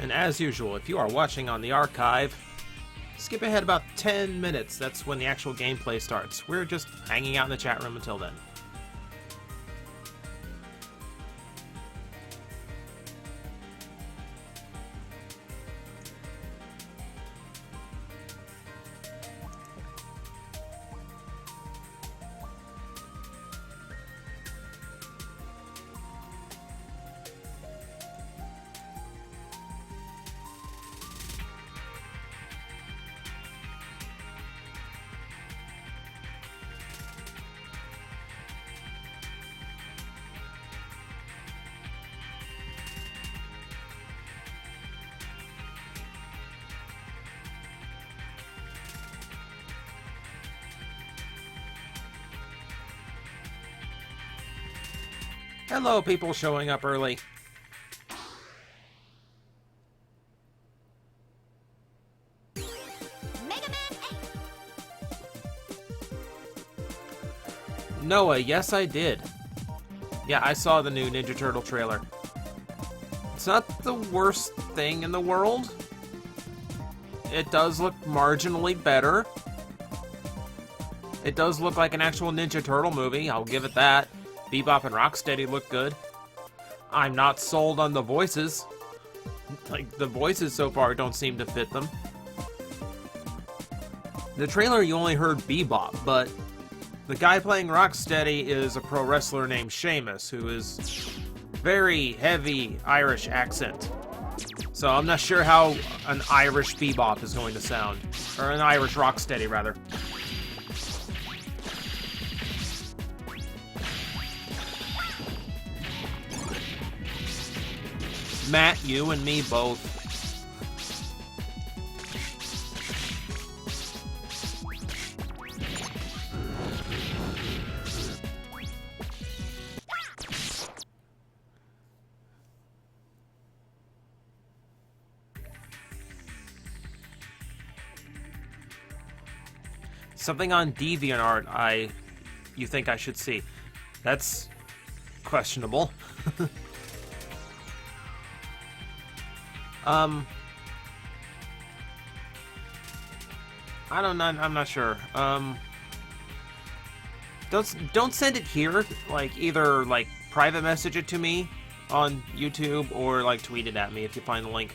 And as usual, if you are watching on the archive, skip ahead about 10 minutes. That's when the actual gameplay starts. We're just hanging out in the chat room until then. Hello, people showing up early. Mega Man 8. Noah, yes I did. Yeah, I saw the new Ninja Turtle trailer. It's not the worst thing in the world. It does look marginally better. It does look like an actual Ninja Turtle movie, I'll give it that. Bebop and Rocksteady look good. I'm not sold on the voices. Like, the voices so far don't seem to fit them. The trailer, you only heard Bebop, but the guy playing Rocksteady is a pro wrestler named Sheamus, who is very heavy Irish accent. So I'm not sure how an Irish Bebop is going to sound. Or an Irish Rocksteady, rather. Matt, you and me both. Something on DeviantArt you think I should see. That's questionable. I don't know. I'm not sure. Don't send it here. Like, either like private message it to me on YouTube or like tweet it at me if you find the link.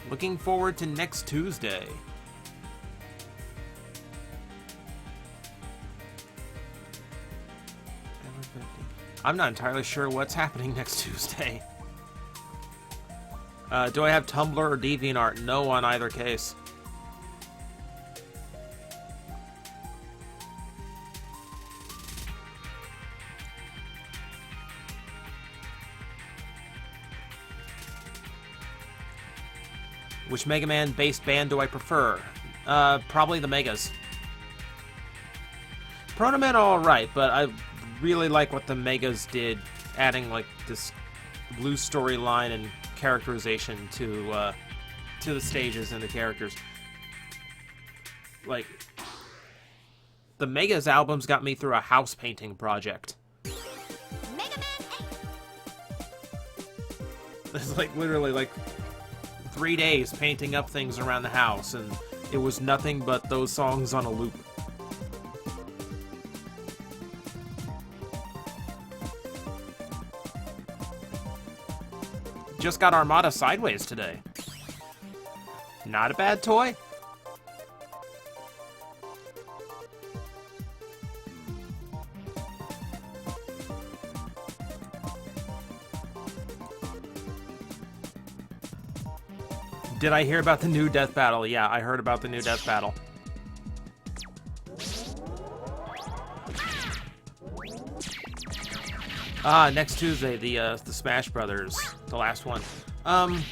Looking forward to next Tuesday. I'm not entirely sure what's happening next Tuesday. Do I have Tumblr or DeviantArt? No on either case. Which Mega Man-based band do I prefer? Probably the Megas. Proto Man alright, but I really like what the Megas did, adding like this blue storyline and characterization to the stages and the characters. Like, the Megas albums got me through a house painting project. Mega Man 8. It's like literally like 3 days painting up things around the house, and it was nothing but those songs on a loop. Just got Armada Sideways today. Not a bad toy. Did I hear about the new Death Battle? Yeah, I heard about the new Death Battle. Next Tuesday, the Smash Brothers, the last one. I'm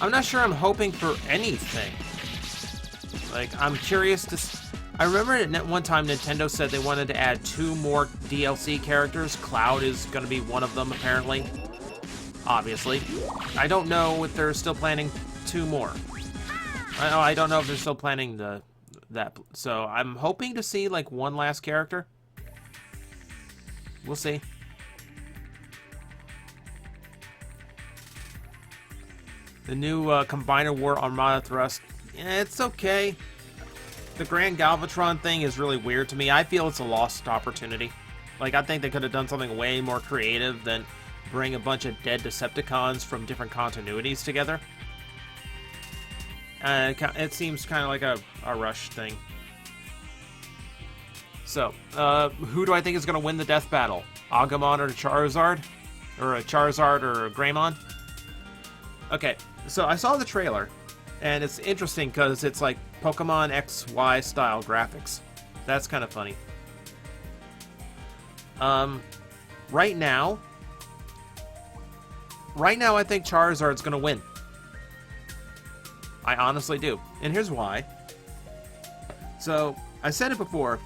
not sure I'm hoping for anything. Like, I'm curious to... I remember at one time Nintendo said they wanted to add 2 more DLC characters. Cloud is going to be one of them, apparently. Obviously. I don't know if they're still planning 2 more. I don't know if they're still planning that. So I'm hoping to see, like, one last character. We'll see. The new Combiner War Armada Thrust, it's okay. The Grand Galvatron thing is really weird to me. I feel it's a lost opportunity. Like, I think they could have done something way more creative than bring a bunch of dead Decepticons from different continuities together. It seems kind of like a rush thing. So, who do I think is going to win the death battle? Agumon or Charizard? Or a Charizard or a Greymon? Okay, so I saw the trailer, and it's interesting because it's like Pokemon XY style graphics. That's kind of funny. Right now I think Charizard's gonna win. I honestly do. And here's why. So, I said it before,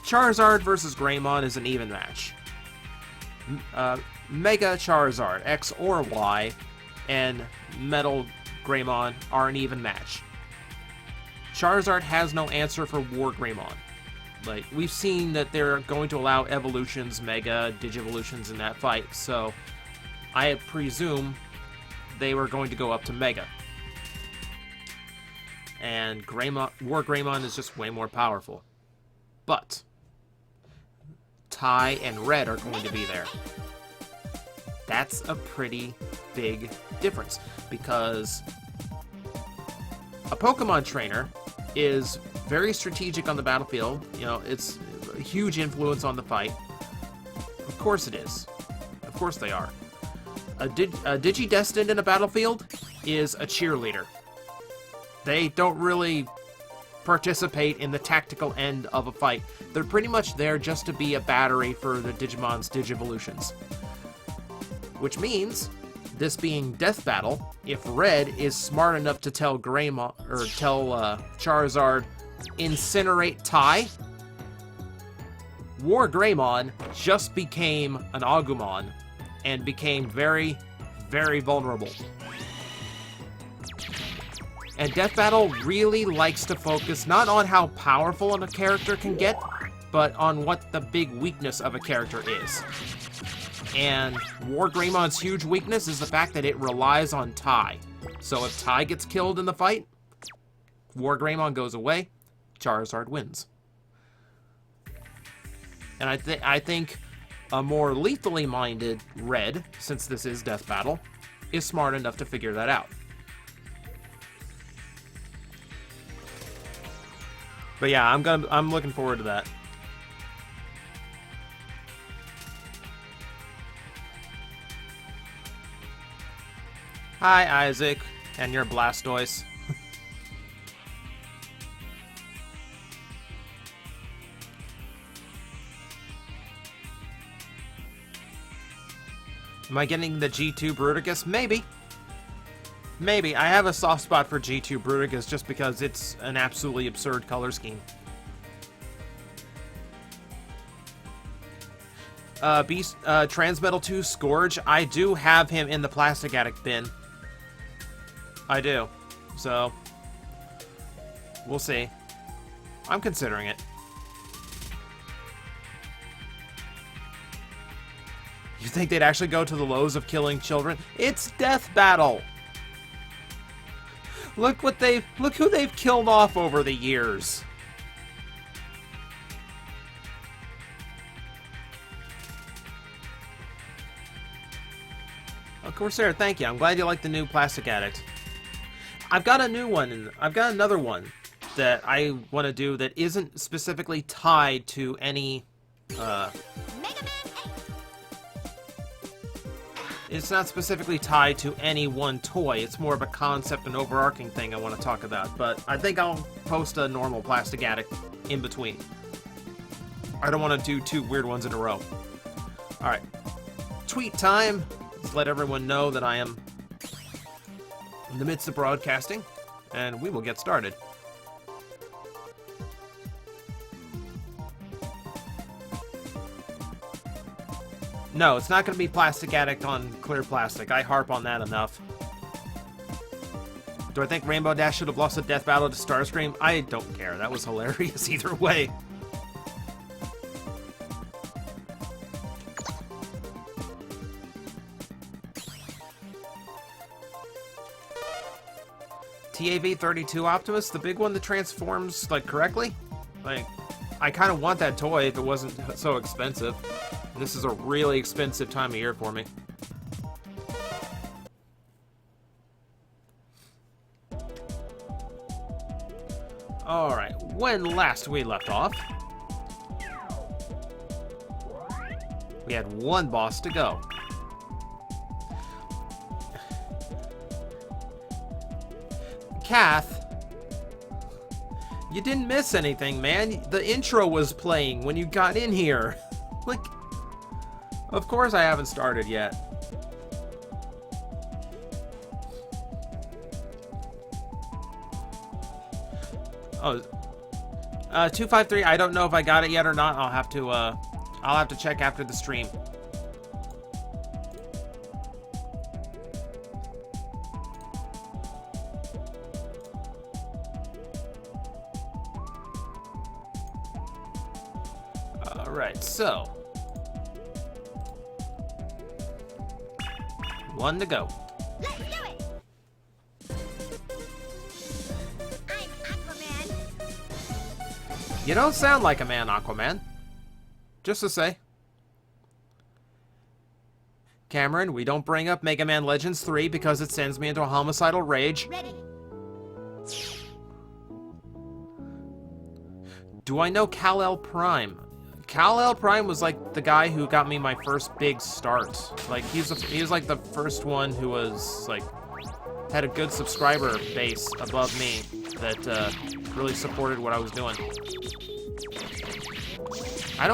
Charizard versus Greymon is an even match. Mega Charizard, X or Y, and Metal Greymon are an even match. Charizard has no answer for War Greymon. Like, we've seen that they're going to allow evolutions, Mega, Digivolutions in that fight, so I presume they were going to go up to Mega. And War Greymon is just way more powerful. But Tai and Red are going to be there. That's a pretty big difference, because a Pokemon trainer is very strategic on the battlefield. You know, it's a huge influence on the fight. Of course it is. Of course they are. A Digidestined in a battlefield is a cheerleader. They don't really participate in the tactical end of a fight. They're pretty much there just to be a battery for the Digimon's Digivolutions. Which means, this being Death Battle, if Red is smart enough to tell Greymon, or tell Charizard, incinerate Tai, War Greymon just became an Agumon and became very, very vulnerable. And Death Battle really likes to focus not on how powerful a character can get, but on what the big weakness of a character is. And War Greymon's huge weakness is the fact that it relies on Tai. So if Tai gets killed in the fight, War Greymon goes away, Charizard wins. And I think a more lethally minded Red, since this is Death Battle, is smart enough to figure that out. But yeah, I'm looking forward to that. Hi, Isaac, and your Blastoise. Am I getting the G2 Bruticus? Maybe. Maybe. I have a soft spot for G2 Bruticus just because it's an absolutely absurd color scheme. Transmetal 2 Scourge, I do have him in the Plastic Addict bin. I do. So, we'll see. I'm considering it. You think they'd actually go to the lows of killing children? It's Death Battle! Look who they've killed off over the years. Of Corsair, thank you. I'm glad you like the new Plastic Addict. I've got a new one. I've got another one that I want to do that isn't specifically tied to any. It's not specifically tied to any one toy. It's more of a concept and overarching thing I want to talk about. But I think I'll post a normal Plastic Addict in between. I don't want to do two weird ones in a row. Alright. Tweet time. Let's let everyone know that I am in the midst of broadcasting, and we will get started. No, it's not going to be Plastic Addict on Clear Plastic. I harp on that enough. Do I think Rainbow Dash should have lost a death battle to Starscream? I don't care. That was hilarious either way. TAV-32 Optimus, the big one that transforms, like, correctly? Like, I kind of want that toy if it wasn't so expensive. And this is a really expensive time of year for me. Alright, when last we left off, we had one boss to go. Kath, you didn't miss anything, man. The intro was playing when you got in here. Like, of course I haven't started yet. Oh, 253. I don't know if I got it yet or not. I'll have to check after the stream. All right, so one to go. Let's do it! I'm Aquaman. You don't sound like a man, Aquaman. Just to say. Cameron, we don't bring up Mega Man Legends 3 because it sends me into a homicidal rage. Ready. Do I know Kal-El Prime? Kal-El Prime was like the guy who got me my first big start. Like he was like the first one who was like had a good subscriber base above me that really supported what I was doing. I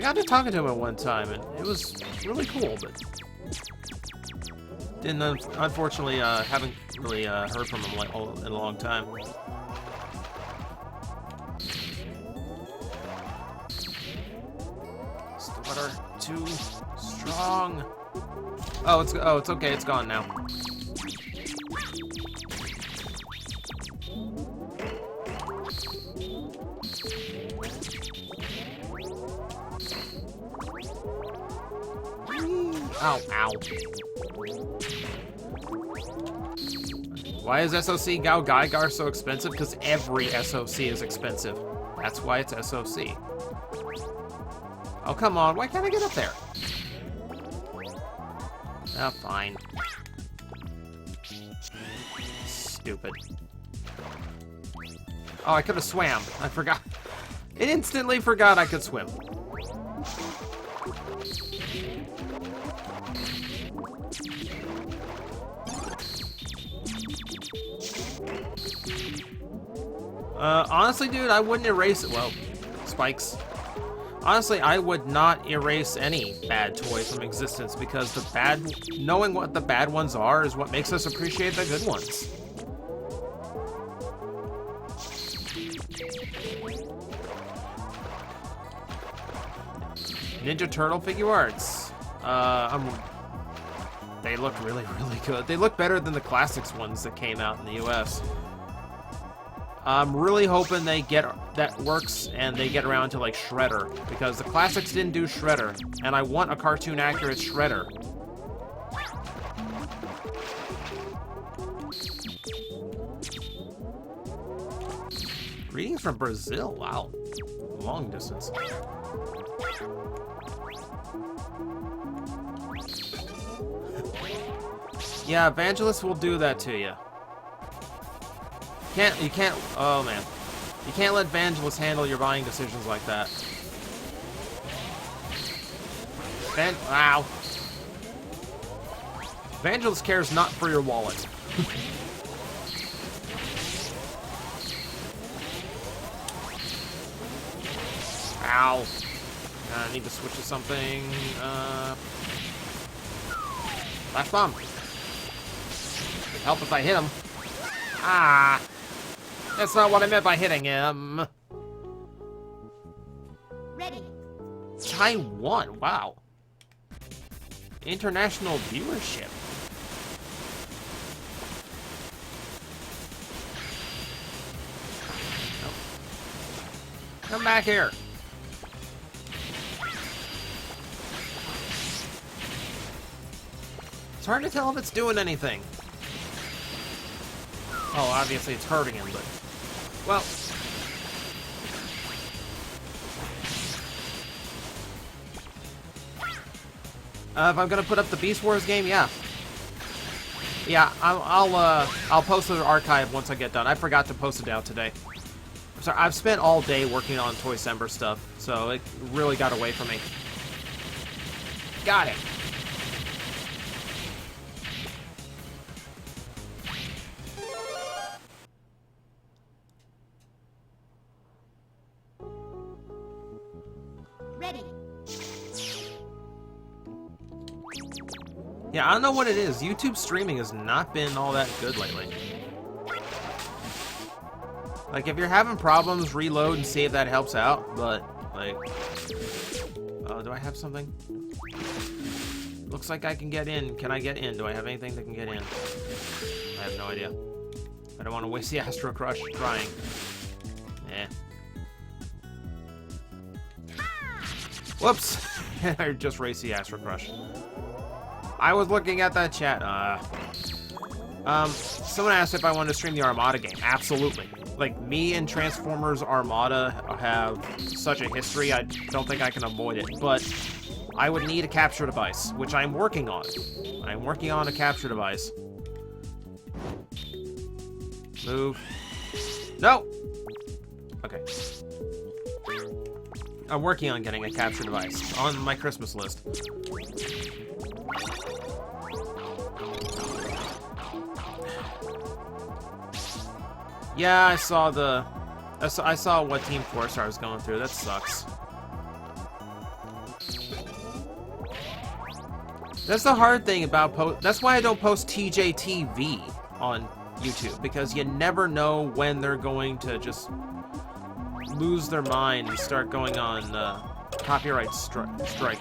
got to talking to him at one time and it was really cool, but didn't unfortunately haven't really heard from him like in a long time. Water too strong. Oh, it's okay. It's gone now. Ow, ow. Why is SOC Gao Gaigar so expensive? Because every SOC is expensive. That's why it's SOC. Oh, come on. Why can't I get up there? Oh, fine. Stupid. Oh, I could have swam. I forgot. It instantly forgot I could swim. Honestly, dude, I wouldn't erase it. Well, spikes. Honestly, I would not erase any bad toy from existence because knowing what the bad ones are is what makes us appreciate the good ones. Ninja Turtle figure arts. They look really, really good. They look better than the classics ones that came out in the US. I'm really hoping that works and they get around to like Shredder, because the classics didn't do Shredder, and I want a cartoon accurate Shredder. Greetings from Brazil. Wow, long distance. Yeah, Evangelist will do that to you. You can't, oh man. You can't let Vangelis handle your buying decisions like that. Wow. Vangelis cares not for your wallet. Ow. I need to switch to something, Flash bomb. Help if I hit him. Ah. That's not what I meant by hitting him. Ready. Taiwan, wow. International viewership. Come back here. It's hard to tell if it's doing anything. Oh, obviously it's hurting him, but... Well... if I'm gonna put up the Beast Wars game, yeah. Yeah, I'll post the archive once I get done. I forgot to post it out today. I'm sorry, I've spent all day working on Toycember stuff, so it really got away from me. Got it. Ready. Yeah, I don't know what it is. YouTube streaming has not been all that good lately. Like, if you're having problems, reload and see if that helps out, but, like... Oh, do I have something? Looks like I can get in. Can I get in? Do I have anything that can get in? I have no idea. I don't want to waste the Astro Crush trying. Eh. Whoops! I just raced the Astro Crush. I was looking at that chat. Someone asked if I wanted to stream the Armada game. Absolutely. Like, me and Transformers Armada have such a history, I don't think I can avoid it. But I would need a capture device, which I'm working on. I'm working on a capture device. Move. No! Okay. I'm working on getting a capture device on my Christmas list. Yeah, I saw what Team 4-Star was going through. That sucks. That's the hard thing about that's why I don't post TJTV on YouTube, because you never know when they're going to just lose their mind and start going on copyright strike.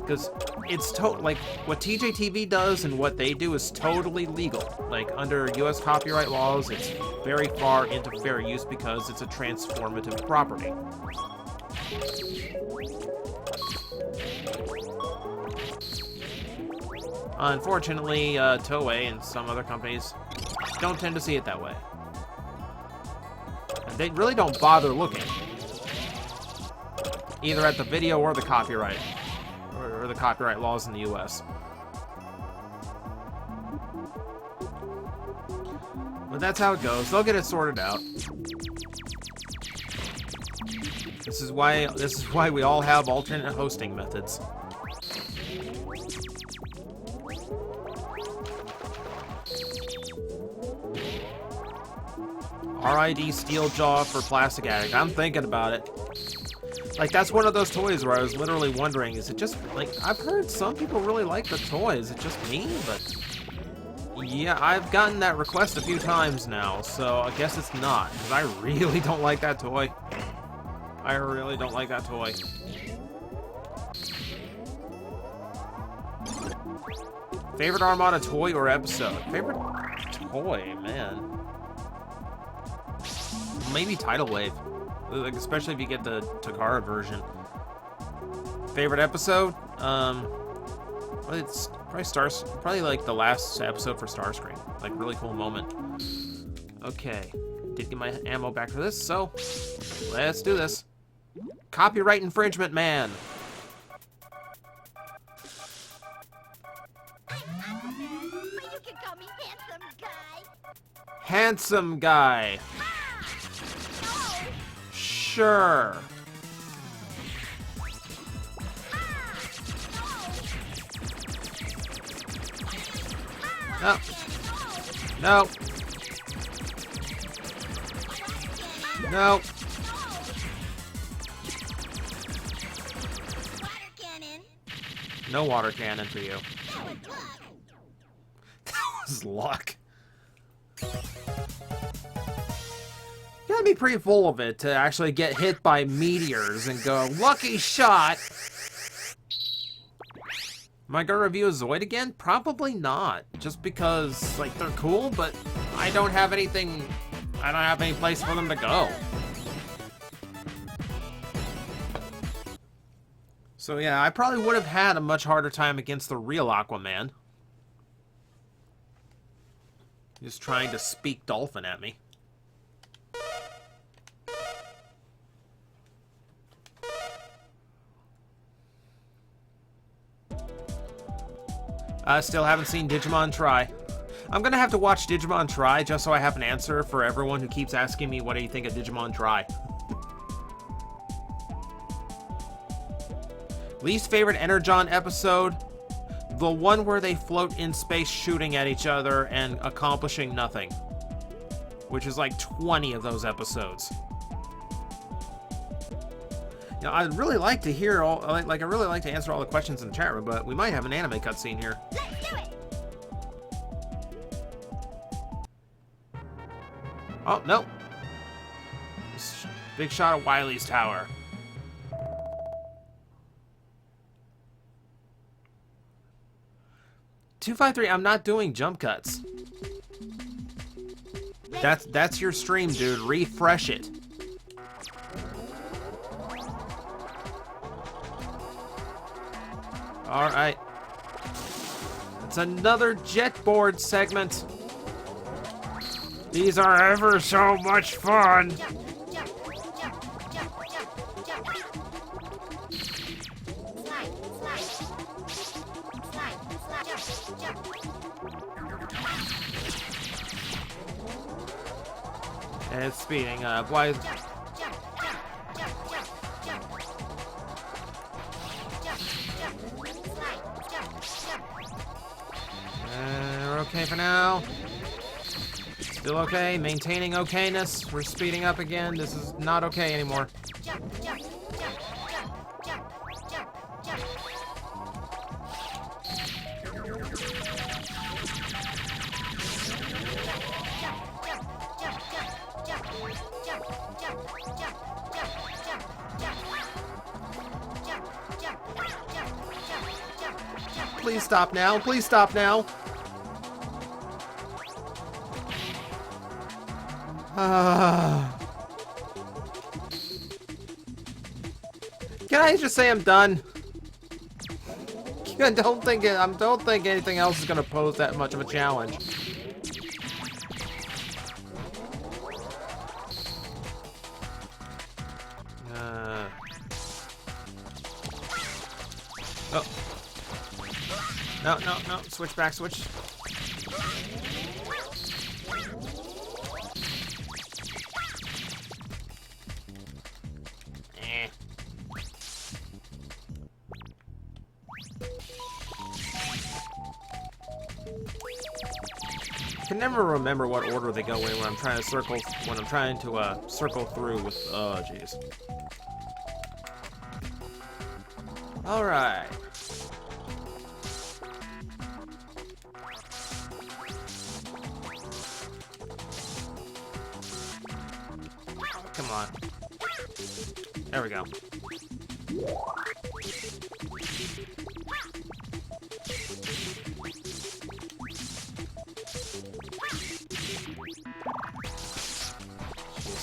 Because it's like what TJTV does and what they do is totally legal. Like, under US copyright laws, it's very far into fair use because it's a transformative property. Unfortunately, Toei and some other companies don't tend to see it that way. And they really don't bother looking. Either at the video or the copyright. Or the copyright laws in the US. But that's how it goes. They'll get it sorted out. This is why we all have alternate hosting methods. RID Steeljaw for Plastic Addict. I'm thinking about it. Like, that's one of those toys where I was literally wondering, is it just, like, I've heard some people really like the toy. Is it just me? But, yeah, I've gotten that request a few times now, so I guess it's not, because I really don't like that toy. I really don't like that toy. Favorite Armada toy or episode? Favorite toy, man. Maybe Tidal Wave. Like, especially if you get the Takara version. Favorite episode? Well, it's probably like the last episode for Starscream. Like, really cool moment. Okay. Did get my ammo back for this, so let's do this. Copyright infringement, man. But you can call me handsome guy. Handsome guy. Sure. No. No. No. Water cannon. No water cannon for you. That was luck. That was luck. You gotta be pretty full of it to actually get hit by meteors and go, lucky shot! Am I gonna review a Zoid again? Probably not. Just because, like, they're cool, but I don't have any place for them to go. So yeah, I probably would have had a much harder time against the real Aquaman. Just trying to speak dolphin at me. Still haven't seen Digimon Try. I'm gonna have to watch Digimon Try just so I have an answer for everyone who keeps asking me what do you think of Digimon Try. Least favorite Energon episode? The one where they float in space shooting at each other and accomplishing nothing. Which is like 20 of those episodes. You know, I'd really like to hear all, I really like to answer all the questions in the chat room, but we might have an anime cutscene here. Let's do it. Oh, no. Big shot of Wily's tower. $253, I'm not doing jump cuts. That's your stream, dude. Refresh it. Alright. It's another Jetboard segment. These are ever so much fun. Jump, jump, jump, jump, jump, jump. Slide, slide. Slide, slide, jump, jump. And it's speeding up. Why is... Jump, jump, jump, jump, jump, jump. Jump, jump, slide, jump, jump. We're okay for now. Still okay. Maintaining okayness. We're speeding up again. This is not okay anymore. Jump, jump, jump, jump, jump, jump, jump. Please stop now. Please stop now. Can I just say I'm done? I don't think anything else is gonna pose that much of a challenge. Oh. No, no, no. Switch back, switch. I can never remember what order they go in when I'm trying to circle circle through with jeez. All right. Come on. There we go.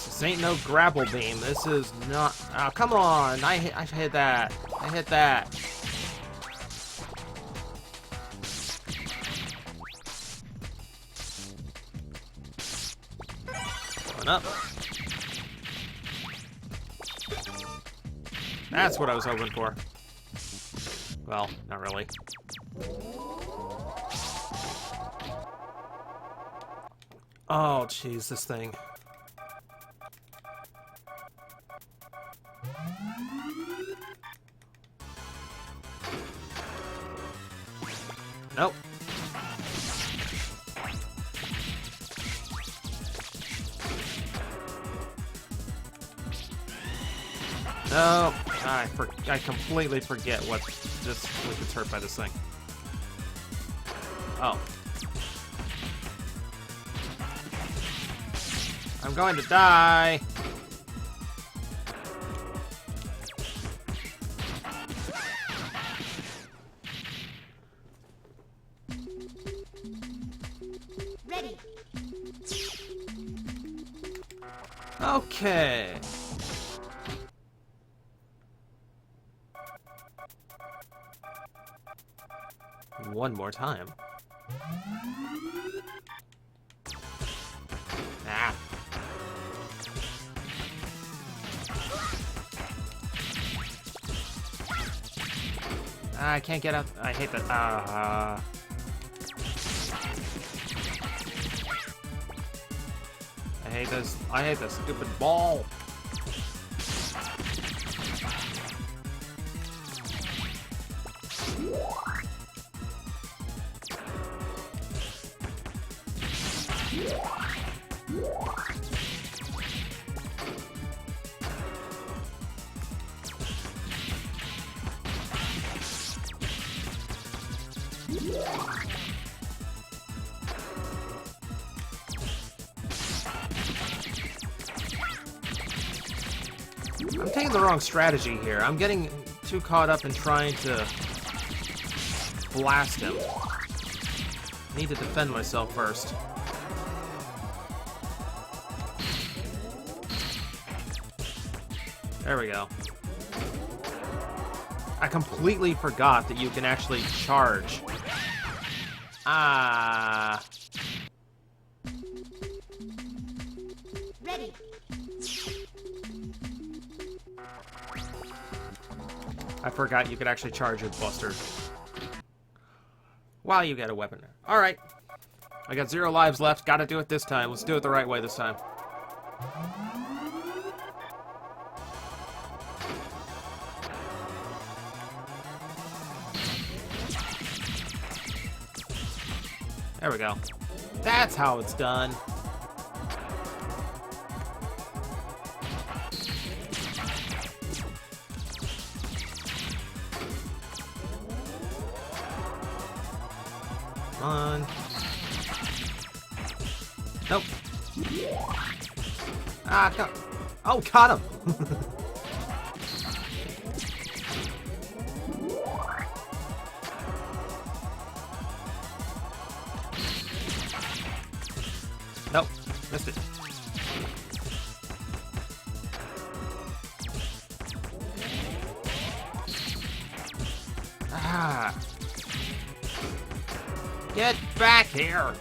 This ain't no grapple beam. This is not... Oh, come on. I hit that. I hit that. Going up. That's what I was hoping for. Well, not really. Oh, jeez, this thing. Nope. No, I completely forget what gets hurt by this thing. Oh. I'm going to die. Ready. Okay. One more time. Ah. I can't get out. I hate that. I hate this. I hate this stupid ball. I'm taking the wrong strategy here. I'm getting too caught up in trying to blast him. I need to defend myself first. There we go. I completely forgot that you can actually charge. Ah. Ready. I forgot you could actually charge with Buster. While you get a weapon. Alright. I got 0 lives left. Gotta do it this time. Let's do it the right way this time. There we go. That's how it's done. Come on. Nope. Ah, no. Oh, caught him. Nope, missed it. Ah. Get back here.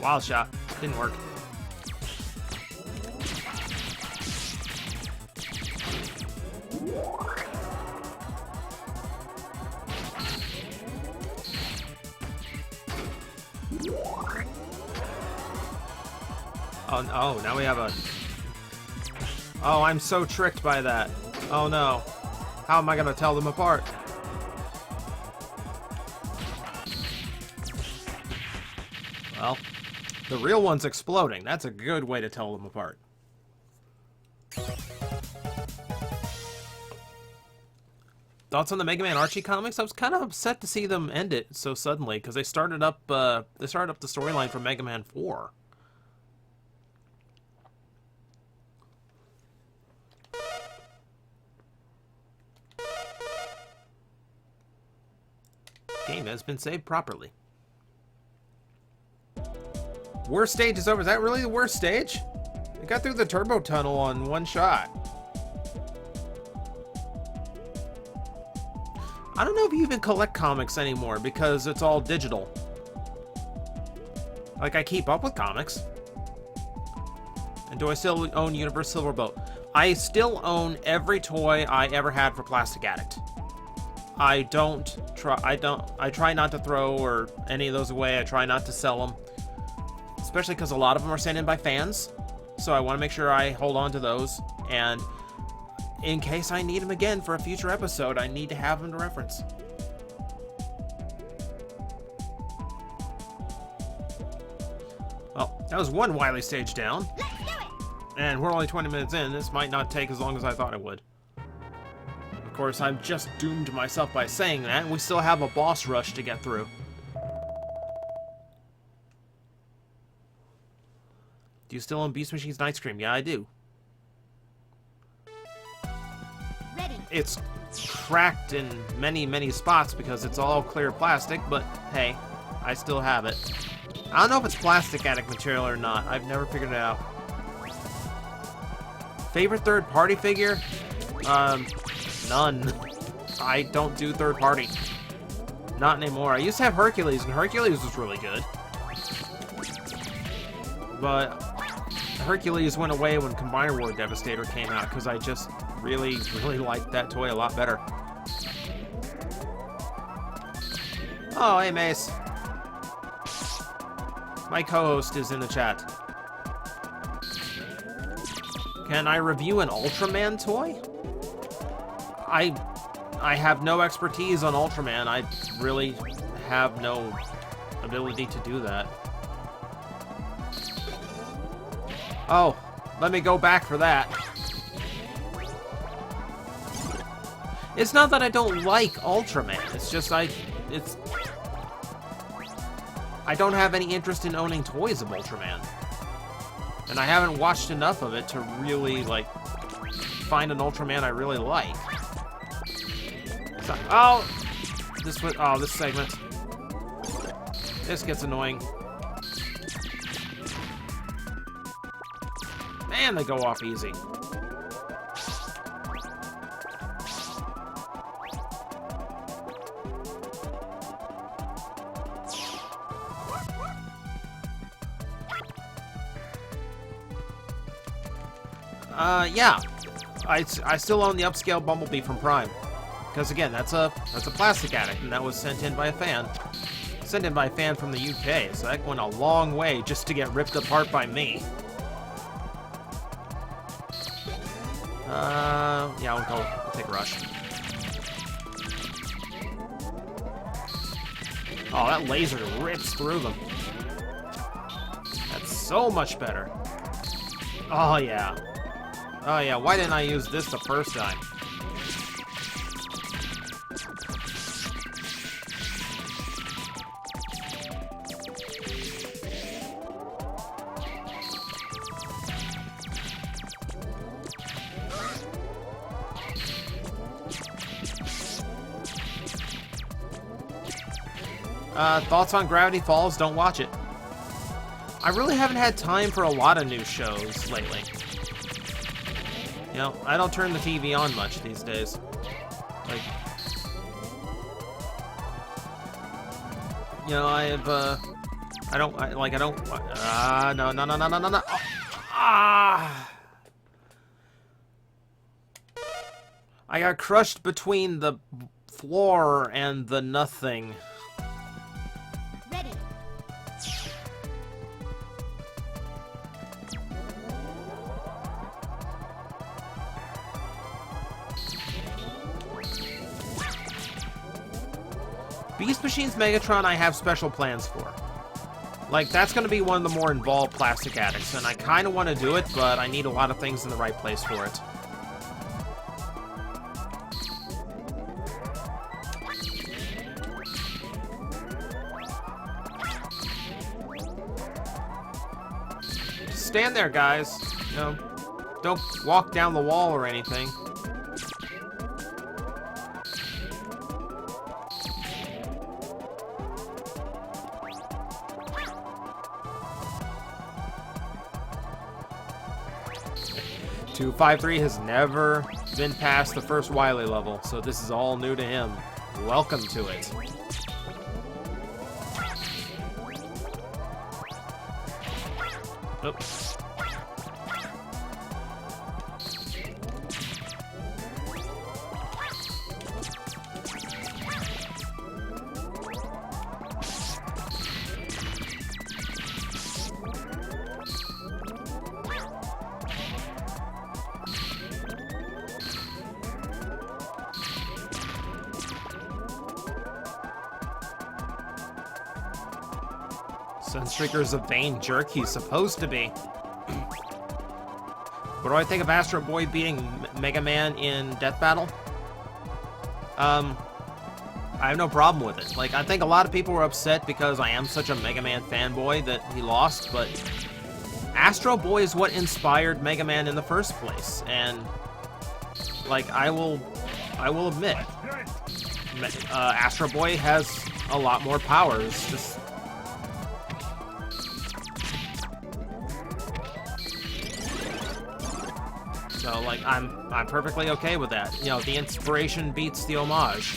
Wild shot. Didn't work. Oh, now we have a... Oh, I'm so tricked by that. Oh, no. How am I going to tell them apart? Well, the real one's exploding. That's a good way to tell them apart. Thoughts on the Mega Man Archie comics? I was kind of upset to see them end it so suddenly because they started up the storyline for Mega Man 4. Game has been saved properly. Worst stage is over. Is that really the worst stage? I got through the turbo tunnel on one shot. I don't know if you even collect comics anymore because it's all digital. Like, I keep up with comics. And do I still own Universe Silverboat? I still own every toy I ever had for Plastic Addict. I try not to throw or any of those away. I try not to sell them. Especially because a lot of them are sent in by fans. So I want to make sure I hold on to those. And in case I need them again for a future episode, I need to have them to reference. Well, that was one Wily stage down. Let's do it. And we're only 20 minutes in. This might not take as long as I thought it would. Of course, I've just doomed myself by saying that. We still have a boss rush to get through. Do you still own Beast Machine's Night Scream? Yeah, I do. Ready. It's cracked in many, many spots because it's all clear plastic, but hey, I still have it. I don't know if it's Plastic Addict material or not. I've never figured it out. Favorite third-party figure? None. I don't do third-party. Not anymore. I used to have Hercules, and Hercules was really good. But Hercules went away when Combiner War Devastator came out, because I just really, really liked that toy a lot better. Oh, hey, Mace. My co-host is in the chat. Can I review an Ultraman toy? I have no expertise on Ultraman. I really have no ability to do that. Oh, let me go back for that. It's not that I don't like Ultraman. It's just I don't have any interest in owning toys of Ultraman. And I haven't watched enough of it to really, like, find an Ultraman I really like. So, oh! This segment. This gets annoying. Man, they go off easy. Yeah. I still own the upscale Bumblebee from Prime. Because again, that's a plastic addict, and that was sent in by a fan. Sent in by a fan from the UK, so that went a long way just to get ripped apart by me. Yeah, I'll take Rush. Oh, that laser rips through them. That's so much better. Oh, yeah. Oh, yeah, why didn't I use this the first time? Thoughts on Gravity Falls? Don't watch it. I really haven't had time for a lot of new shows lately. You know, I don't turn the TV on much these days. Like, you know, no. I got crushed between the floor and the nothing. Ready. Beast Machines Megatron I have special plans for. Like, that's going to be one of the more involved plastic addicts, and I kind of want to do it, but I need a lot of things in the right place for it. Just stand there, guys. You know, don't walk down the wall or anything. Two 5-3 has never been past the first Wily level, so this is all new to him. Welcome to it. Oops. Sunstreaker's a vain jerk he's supposed to be. What do I think of Astro Boy beating Mega Man in Death Battle? I have no problem with it. Like, I think a lot of people were upset because I am such a Mega Man fanboy that he lost, but Astro Boy is what inspired Mega Man in the first place, and like, I will admit, Astro Boy has a lot more powers. Just so, like, I'm perfectly okay with that. You know, the inspiration beats the homage.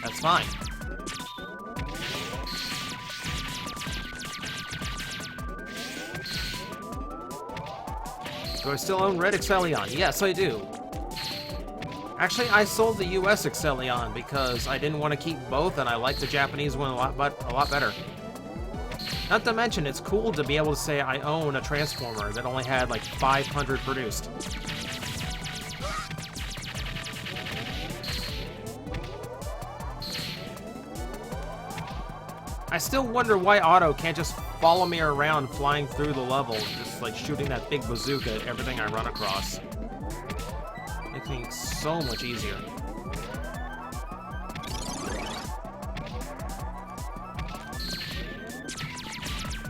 That's fine. Do I still own Red Excellion? Yes, I do. Actually, I sold the US Excellion because I didn't want to keep both, and I like the Japanese one a lot better. Not to mention, it's cool to be able to say I own a Transformer that only had like 500 produced. I still wonder why Otto can't just follow me around flying through the level, just like shooting that big bazooka at everything I run across. Makes me so much easier.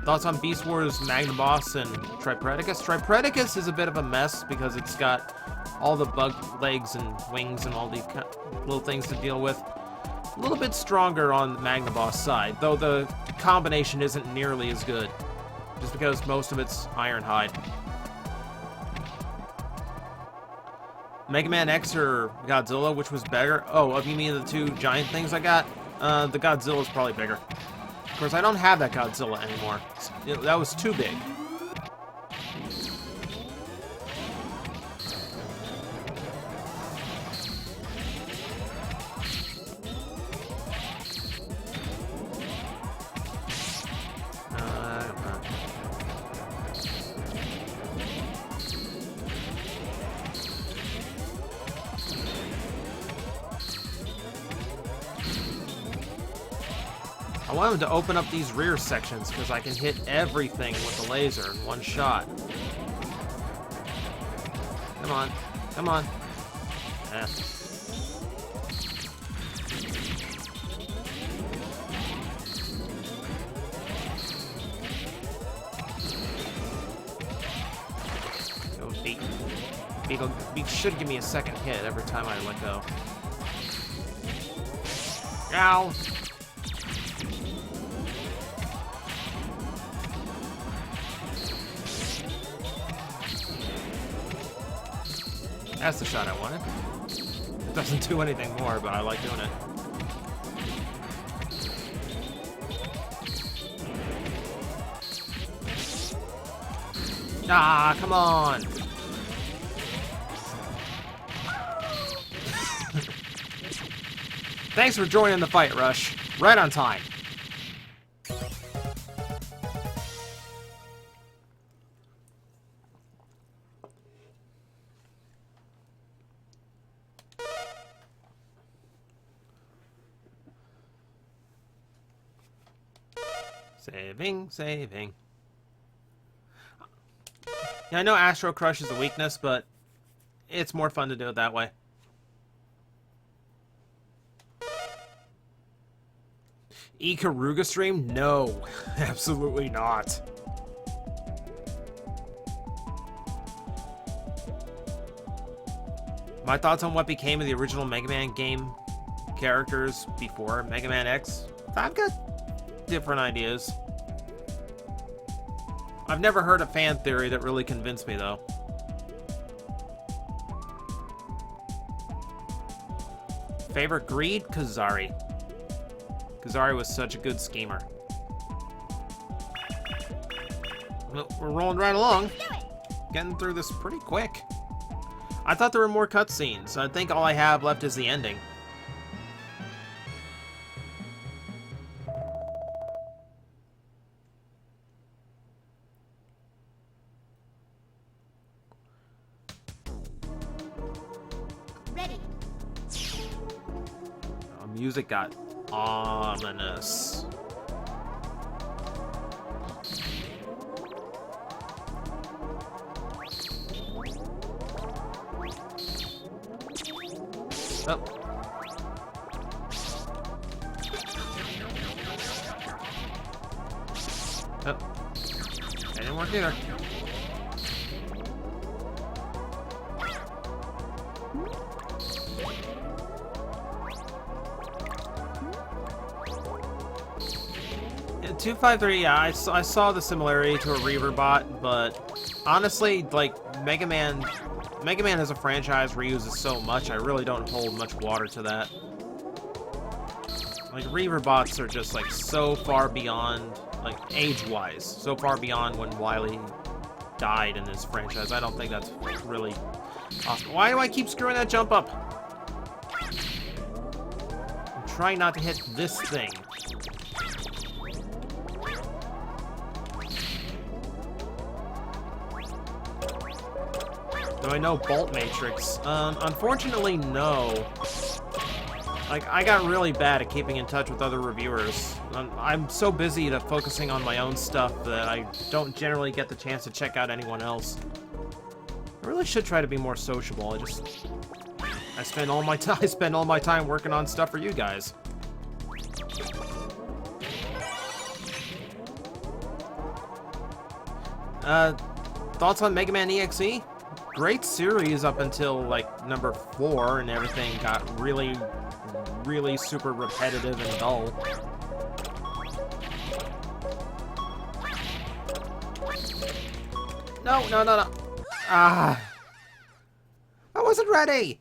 Thoughts on Beast Wars Magnaboss and Tripredacus? Tripredacus is a bit of a mess because it's got all the bug legs and wings and all these little things to deal with. A little bit stronger on the Magnaboss side, though the combination isn't nearly as good, just because most of it's Ironhide. Mega Man X or Godzilla, which was better? Oh, you mean the two giant things I got? The Godzilla's probably bigger. Of course, I don't have that Godzilla anymore. That was too big. I want him to open up these rear sections because I can hit everything with the laser in one shot. Come on. Come on. Eh. Go Beat. Beat should give me a second hit every time I let go. Ow! That's the shot I wanted. It doesn't do anything more, but I like doing it. Ah, come on! Thanks for joining the fight, Rush. Right on time. Saving. Yeah, I know Astro Crush is a weakness, but it's more fun to do it that way. Ikaruga stream? No, absolutely not. My thoughts on what became of the original Mega Man game characters before Mega Man X? I've got different ideas. I've never heard a fan theory that really convinced me, though. Favorite greed? Kazari. Kazari was such a good schemer. Well, we're rolling right along. Getting through this pretty quick. I thought there were more cutscenes. I think all I have left is the ending. Music got ominous. Oh. Oh. That didn't work either. Yeah, 253, yeah, I saw the similarity to a Reaver bot, but honestly, like, Mega Man as a franchise reuses so much, I really don't hold much water to that. Like, Reaver bots are just, like, so far beyond, like, age-wise, so far beyond when Wily died in this franchise. I don't think that's really awesome. Why do I keep screwing that jump up? I'm trying not to hit this thing. Do I know Bolt Matrix? Unfortunately, no. Like, I got really bad at keeping in touch with other reviewers. I'm so busy focusing on my own stuff that I don't generally get the chance to check out anyone else. I really should try to be more sociable. I spend all my time working on stuff for you guys. Thoughts on Mega Man EXE? Great series up until like number 4, and everything got really super repetitive and dull. No. Ah. I wasn't ready.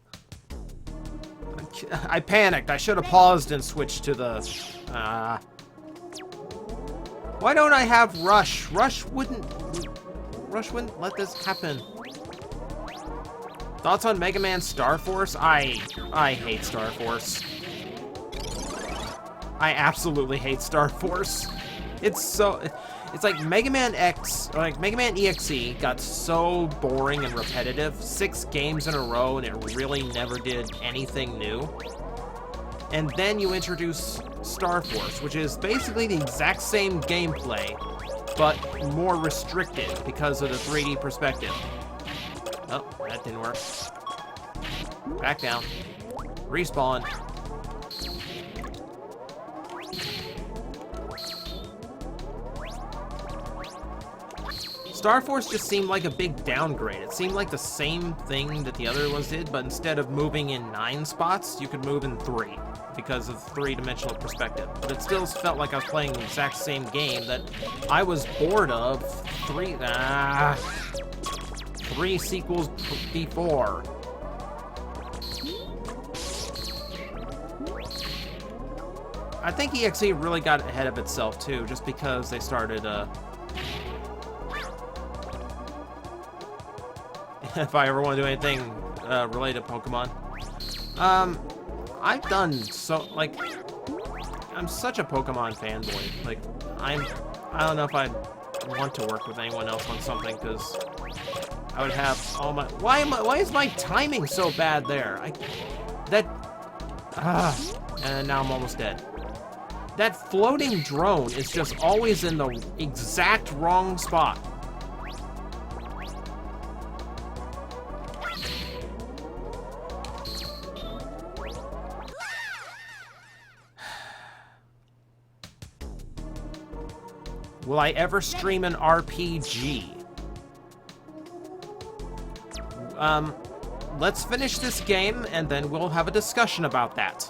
I panicked. I should have paused and switched to the... Why don't I have Rush? Rush wouldn't let this happen. Thoughts on Mega Man Star Force? I hate Star Force. I absolutely hate Star Force. It's like Mega Man X, or like Mega Man EXE got so boring and repetitive, 6 games in a row, and it really never did anything new. And then you introduce Star Force, which is basically the exact same gameplay, but more restricted because of the 3D perspective. Oh, that didn't work. Back down. Respawn. Star Force just seemed like a big downgrade. It seemed like the same thing that the other ones did, but instead of moving in 9 spots, you could move in 3 because of 3-dimensional perspective. But it still felt like I was playing the exact same game that I was bored of 3 sequels before. I think EXE really got ahead of itself too, just because they started if I ever want to do anything related to Pokemon. I've done so, like, I'm such a Pokemon fanboy. Like, I don't know if I'd want to work with anyone else on something, because I would have all my... Why is my timing so bad there? And now I'm almost dead. That floating drone is just always in the exact wrong spot. Will I ever stream an RPG? Let's finish this game, and then we'll have a discussion about that.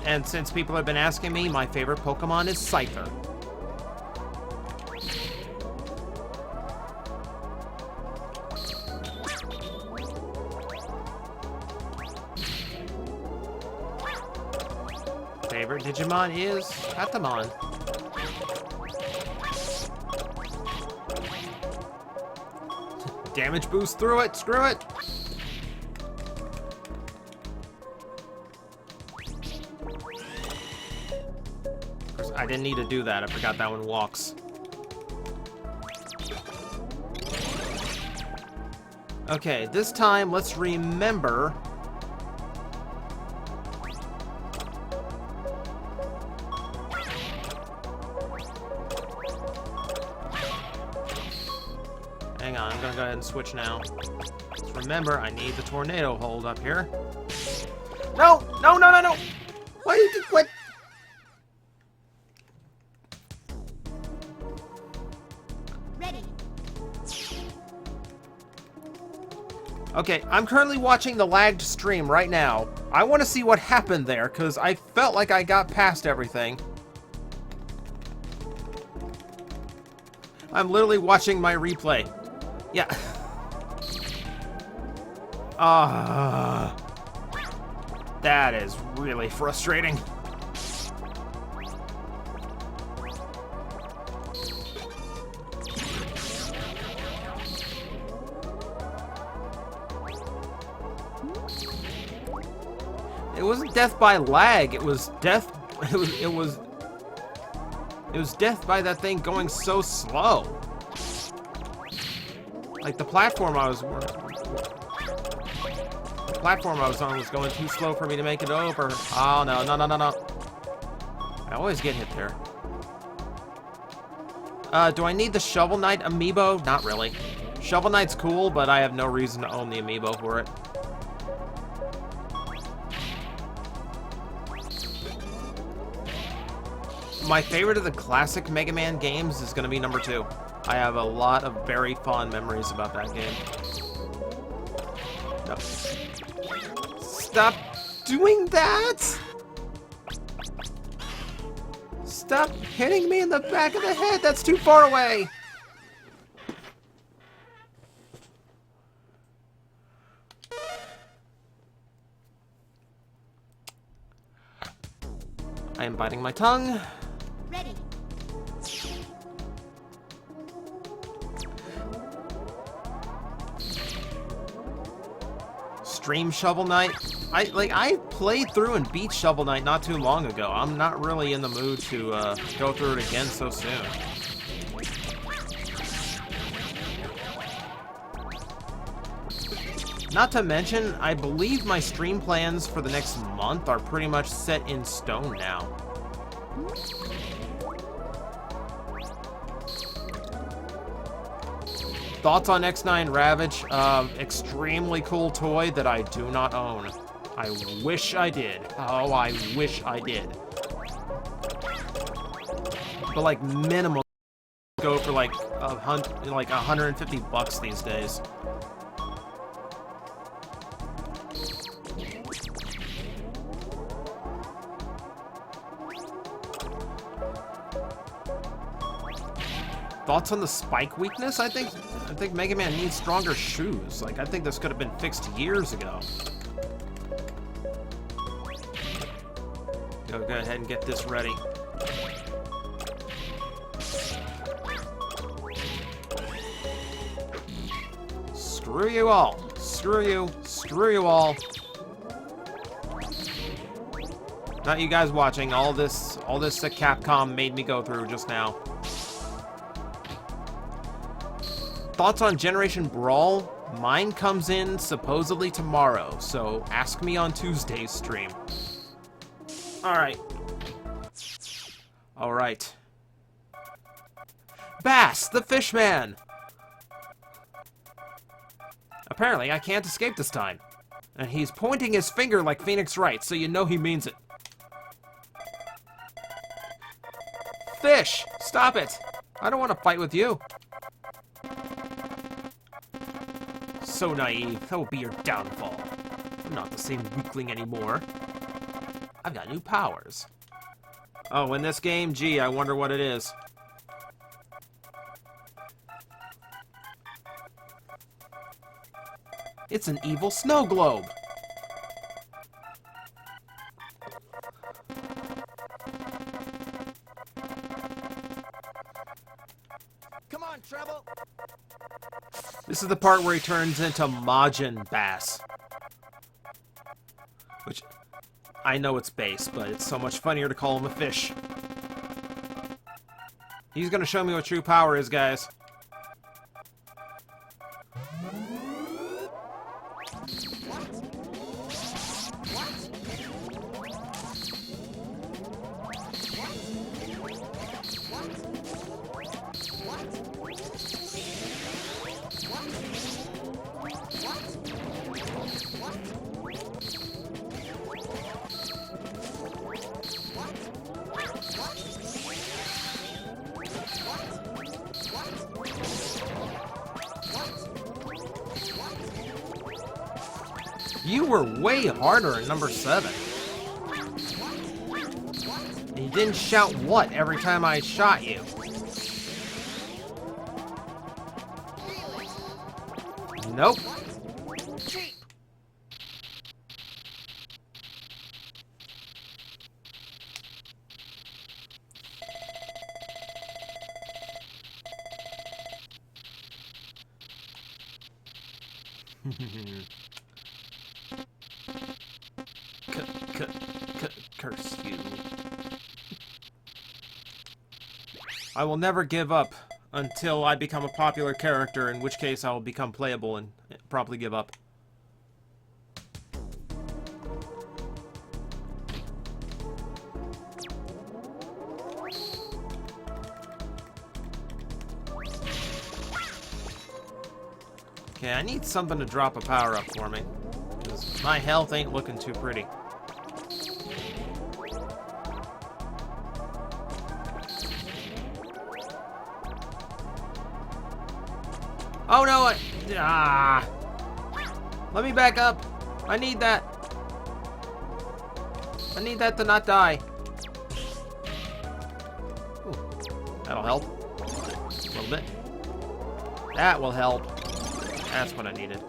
And since people have been asking me, my favorite Pokemon is Scyther. Favorite Digimon is Patamon. Damage boost through it, screw it! Of course, I didn't need to do that, I forgot that one walks. Okay, this time let's remember... Hang on, I'm gonna go ahead and switch now. Just remember, I need the tornado hold up here. No! No, no, no, no! Why did you quit? Ready. Okay, I'm currently watching the lagged stream right now. I want to see what happened there, because I felt like I got past everything. I'm literally watching my replay. Yeah. Ah, that is really frustrating. It wasn't death by lag. It was death. It was death by that thing going so slow. Like the platform I was on was going too slow for me to make it over. Oh no. I always get hit there. Do I need the Shovel Knight amiibo? Not really. Shovel Knight's cool, but I have no reason to own the amiibo for it. My favorite of the classic Mega Man games is going to be number 2. I have a lot of very fond memories about that game. No. Stop doing that! Stop hitting me in the back of the head! That's too far away! I am biting my tongue. Ready. Stream Shovel Knight. I played through and beat Shovel Knight not too long ago. I'm not really in the mood to go through it again so soon. Not to mention, I believe my stream plans for the next month are pretty much set in stone now. Thoughts on X9 Ravage? Extremely cool toy that I do not own. I wish I did. Oh, I wish I did. But like minimum go for like $150 these days. Thoughts on the spike weakness? I think Mega Man needs stronger shoes. Like, I think this could have been fixed years ago. Go ahead and get this ready. Screw you all. Screw you. Screw you all. Not you guys watching. All this that Capcom made me go through just now. Thoughts on Generation Brawl? Mine comes in supposedly tomorrow, so ask me on Tuesday's stream. Alright. Alright. Bass, the Fishman! Apparently, I can't escape this time. And he's pointing his finger like Phoenix Wright, so you know he means it. Fish! Stop it! I don't want to fight with you. So naive. That will be your downfall. I'm not the same weakling anymore. I've got new powers. Oh, in this game? Gee, I wonder what it is. It's an evil snow globe. Come on, Treble. This is the part where he turns into Majin Bass. Which, I know it's base, but it's so much funnier to call him a fish. He's gonna show me what true power is, guys. You were way harder in number 7. And you didn't shout what every time I shot you. Nope. Curse you. I will never give up until I become a popular character, in which case I will become playable and promptly give up. Okay, I need something to drop a power-up for me, because my health ain't looking too pretty. Oh no, let me back up. I need that. I need that to not die. Ooh, that'll help. A little bit. That will help. That's what I needed.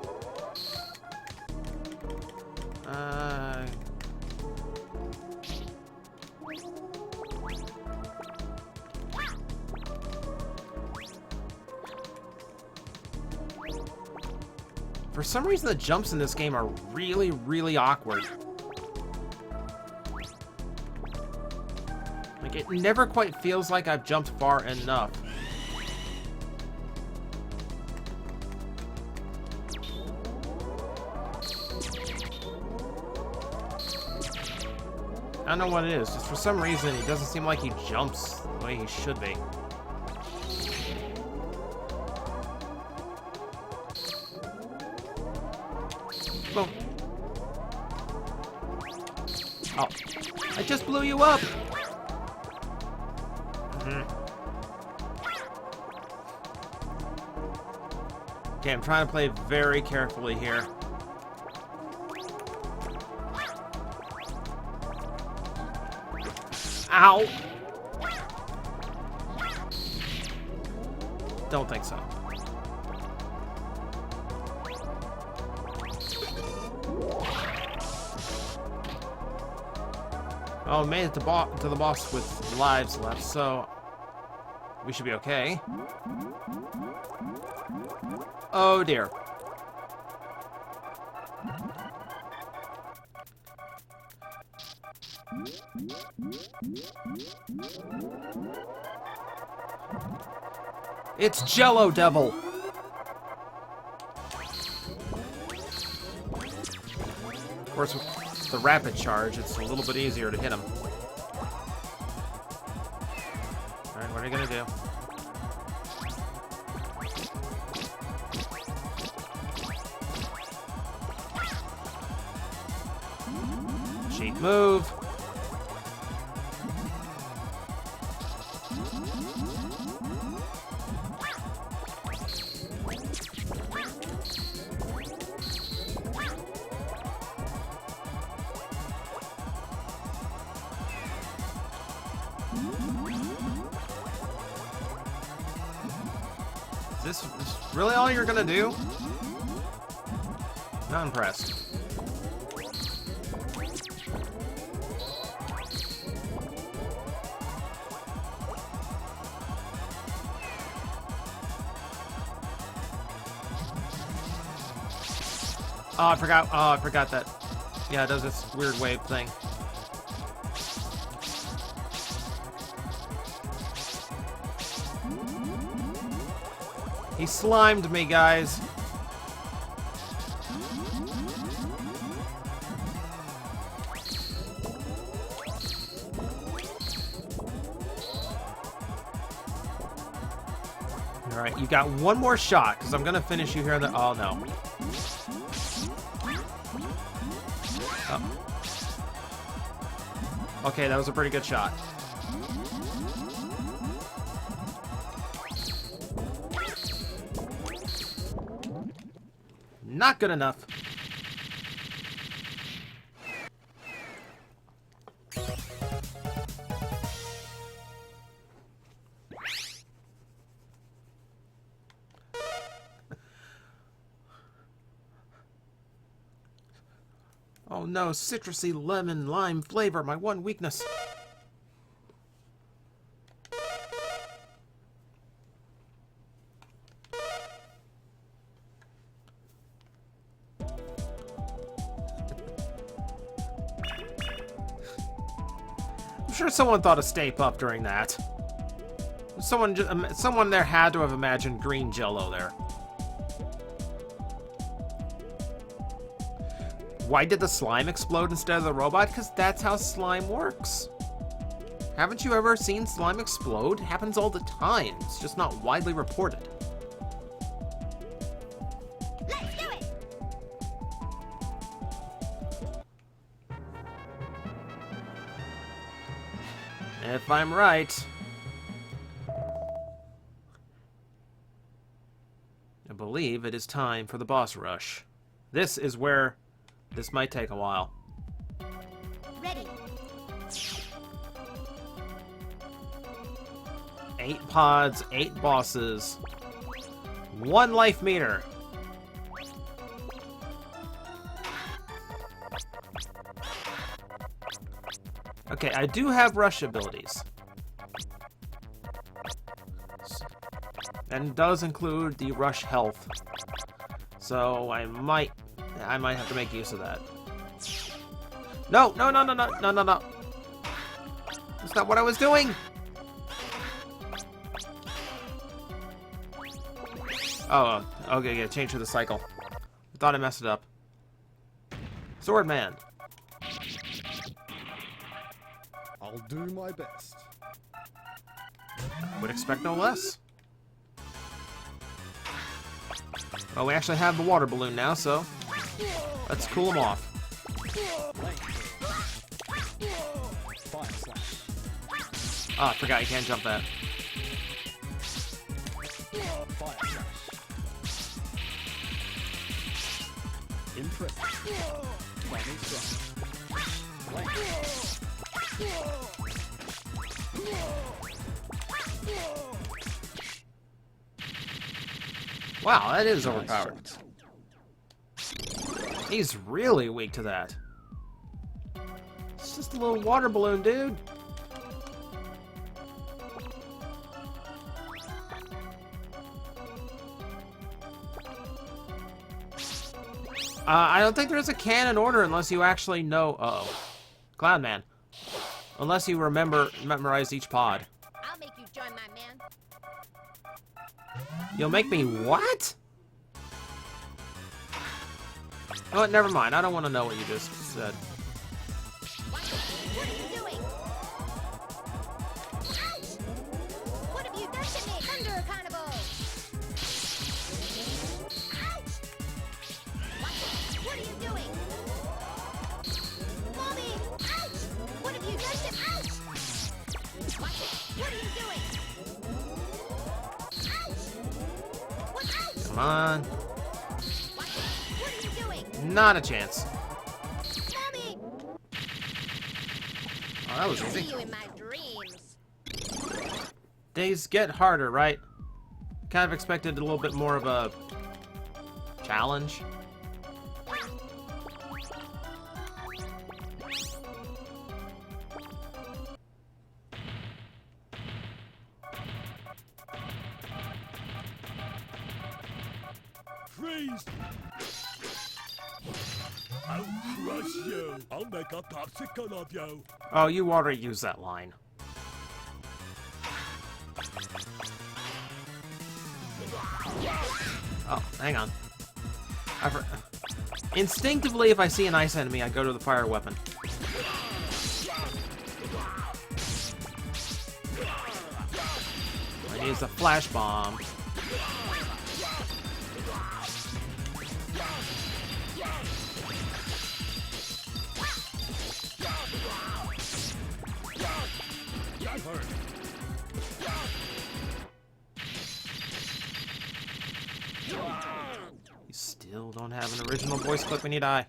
For some reason, the jumps in this game are really, really awkward. Like, it never quite feels like I've jumped far enough. I don't know what it is. Just for some reason, it doesn't seem like he jumps the way he should be. Boom. Oh. I just blew you up! Okay, I'm trying to play very carefully here. Ow! Don't think so. Oh, made it to the boss with lives left, so we should be okay. Oh dear. It's Jello Devil! Of course, with the rapid charge, it's a little bit easier to hit him. Alright, what are you gonna do? Cheat move. Is this really all you're gonna do? Not impressed. Oh, I forgot. Oh, I forgot that. Yeah, it does this weird wave thing. He slimed me, guys. Alright, you got one more shot, because I'm going to finish you here. Oh, no. Oh. Okay, that was a pretty good shot. Not good enough. Oh no, citrusy lemon lime flavor, my one weakness. sure someone thought of Stay Puft during that. Someone there had to have imagined green Jello there. Why did the slime explode instead of the robot? Because that's how slime works. Haven't you ever seen slime explode? It happens all the time. It's just not widely reported. Let's do it. If I'm right, I believe it is time for the boss rush. This is where this might take a while. Ready. 8 pods, 8 bosses, 1 life meter. Okay, I do have rush abilities. And it does include the rush health. So I might have to make use of that. No, no, no, no, no, no, no, no. That's not what I was doing. Oh, okay, yeah, change to the cycle. I thought I messed it up. Swordman. I'll do my best. Would expect no less. Well, we actually have the water balloon now, so let's cool him off. Fire slash. Ah, I forgot you can't jump that. Fire slash. Impressive. 20 Wow, that is overpowered. He's really weak to that. It's just a little water balloon, dude. I don't think there's a canon order unless you actually know. Uh-oh. Clownman. Unless you memorize each pod. I'll make you join my man. You'll make me what? Oh, never mind. I don't want to know what you just said. What are you doing? Ouch! What have you done to me? Thunder Carnival! Ouch! What are you doing? Mommy! Ouch! What have you done to me? Ouch! What are you doing? Ouch! What? Ouch! Come on. What are you doing? Not a chance. Mommy! Oh, that was I see easy. you in my dreams. Days get harder, right? Kind of expected a little bit more of a challenge. Freeze! I'll crush you. I'll make a popsicle of you. Oh, you already used that line. Oh, hang on. Instinctively, if I see an ice enemy, I go to the fire weapon. I use the flash bomb. That hurt. You still don't have an original voice clip when you die.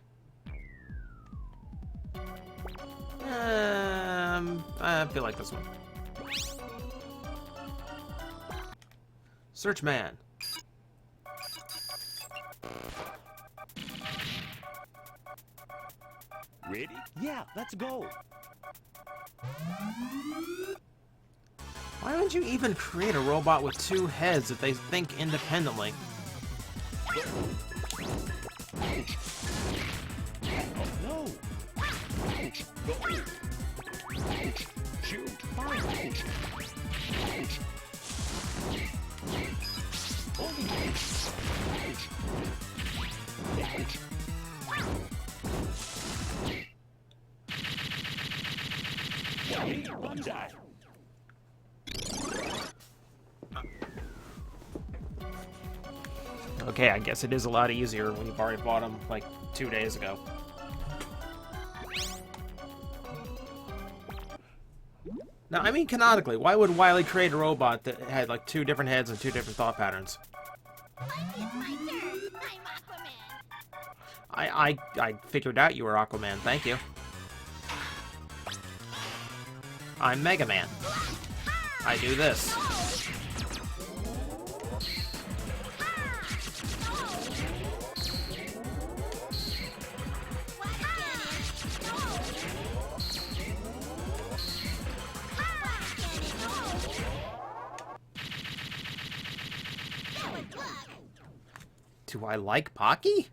I feel like this one. Search man. Ready? Yeah, let's go. Why would you even create a robot with 2 heads if they think independently? No. Okay, I guess it is a lot easier when you've already bought them like 2 days ago. Now, I mean, canonically, why would Wily create a robot that had like 2 different heads and 2 different thought patterns? It's my turn. I'm Aquaman. I figured out you were Aquaman, thank you. I'm Mega Man. I do this. Do I like Pocky?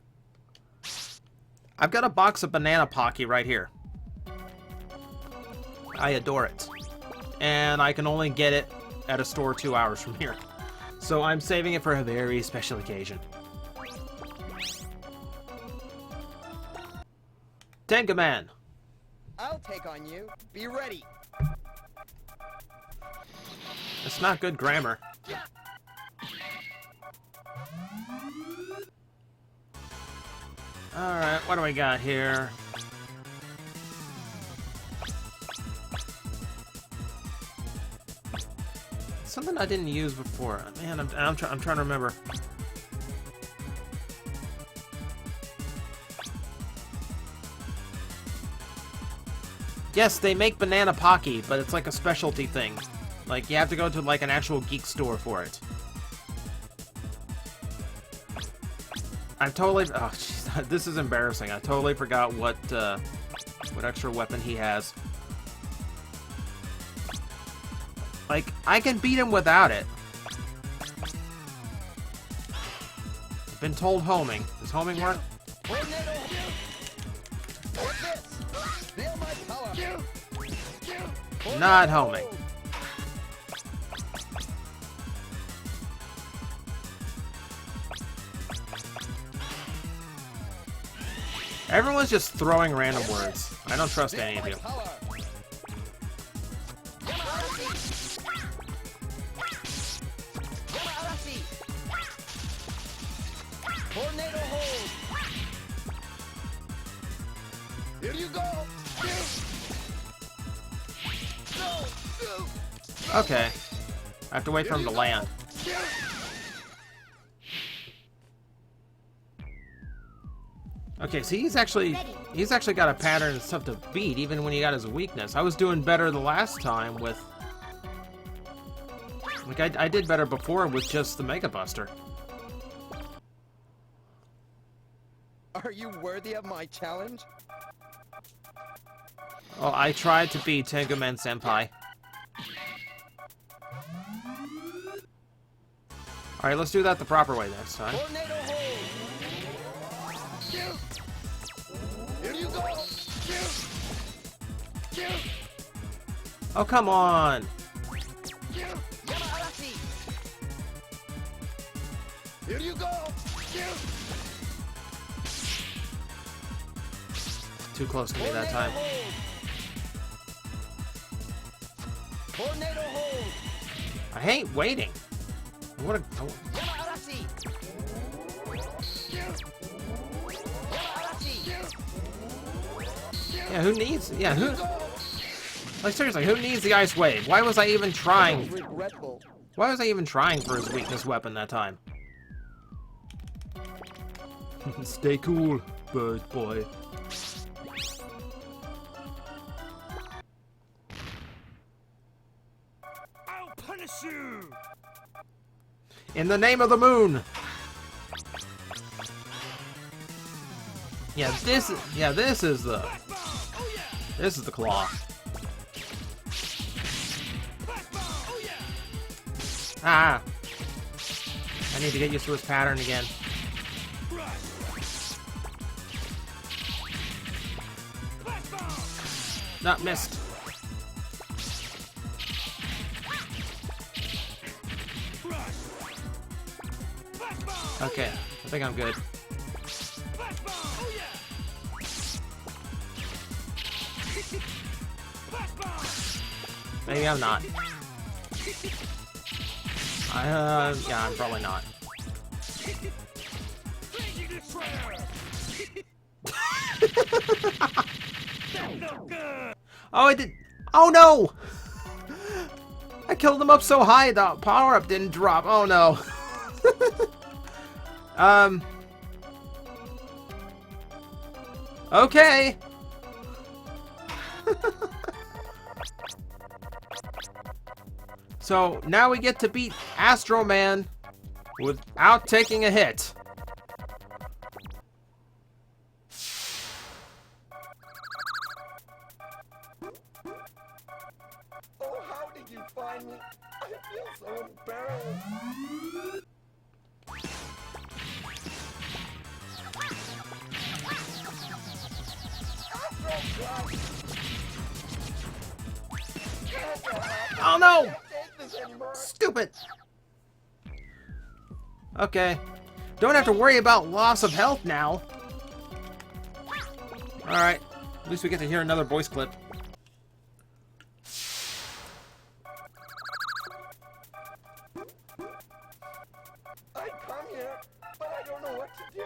I've got a box of banana Pocky right here. I adore it. And I can only get it at a store 2 hours from here. So I'm saving it for a very special occasion. Tenga Man. I'll take on you. Be ready. It's not good grammar. Alright, what do we got here? Something I didn't use before. Man, I'm trying to remember. Yes, they make banana Pocky, but it's like a specialty thing. Like, you have to go to like an actual geek store for it. I've totally... Oh, jeez, this is embarrassing. I totally forgot what extra weapon he has. Like, I can beat him without it. I've been told homing. Does homing work? Not homing. Everyone's just throwing random words. I don't trust any of you. Tornado hold. Here you go. Okay. I have to wait for him to land. Okay, so he's actually got a pattern and stuff to beat, even when he got his weakness. I was doing better the last time with... Like, I did better before with just the Mega Buster. Are you worthy of my challenge? Oh, I tried to beat Tenga Man Senpai. Alright, let's do that the proper way next time. Tornado hold. Here you go. Oh, come on! Here you go. Too close to me that time. Tornado hold. I hate waiting. I wanna... Yeah, who needs... Yeah, who... Like, seriously, who needs the Ice Wave? Why was I even trying... Regretful. Why was I even trying for his weakness weapon that time? Stay cool, bird boy. I'll punish you! In the name of the moon! Yeah, this is the... This is the claw. Ah! I need to get used to his pattern again. Okay, I think I'm good. Maybe I'm not. Yeah, I'm probably not. Oh, I did. Oh no! I killed him up so high the power up didn't drop. Oh no. Okay. So now we get to beat Astro Man without taking a hit. Oh, how did you find me? I feel so embarrassed. Oh no! Take this anymore. Stupid. Okay. Don't have to worry about loss of health now. Alright. At least we get to hear another voice clip. I come here, but I don't know what to do.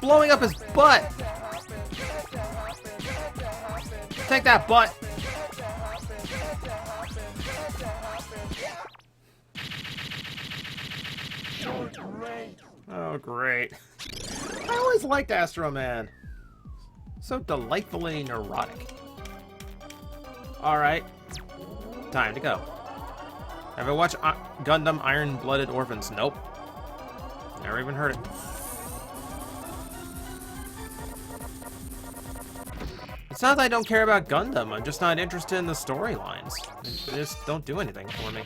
Blowing up his butt. Take that butt. Oh, great. I always liked Astro Man. So delightfully neurotic. Alright. Time to go. Ever watch Gundam Iron-Blooded Orphans? Nope. Never even heard it. It's not that I don't care about Gundam, I'm just not interested in the storylines. They just don't do anything for me.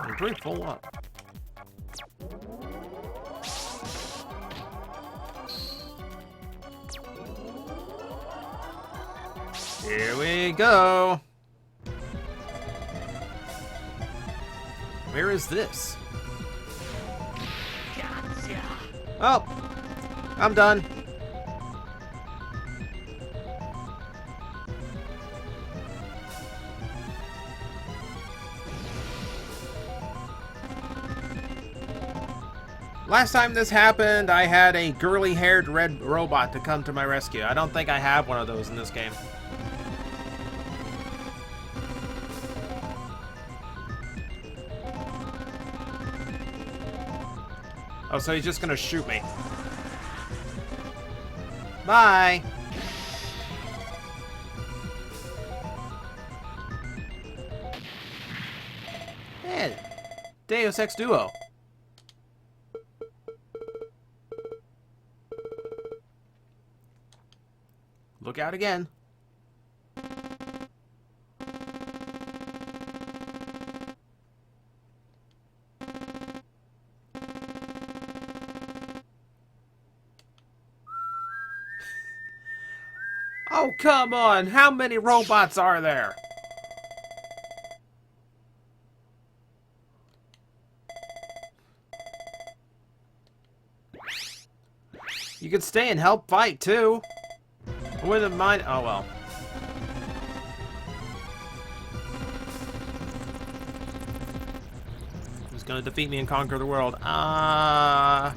I'm pretty full up. Here we go. Where is this? Oh, I'm done. Last time this happened, I had a girly-haired red robot to come to my rescue. I don't think I have one of those in this game. Oh, so he's just gonna shoot me. Bye! Man, Deus Ex Duo. Look out again. Oh, come on! How many robots are there? You could stay and help fight, too. I wouldn't mind. Oh, well. Who's gonna defeat me and conquer the world? I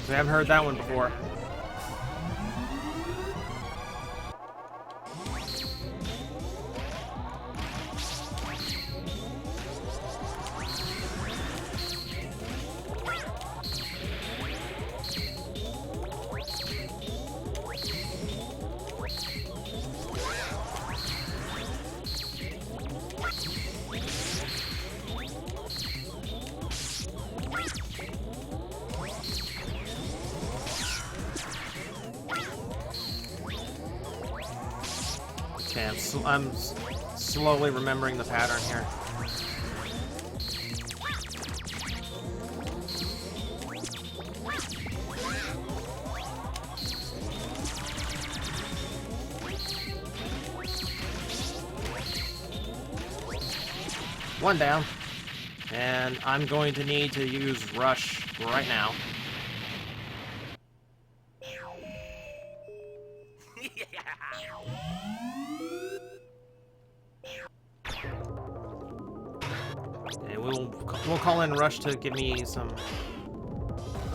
haven't heard that one before. Okay, I'm slowly remembering the pattern here. One down. And I'm going to need to use Rush right now. And we'll call in Rush to give me some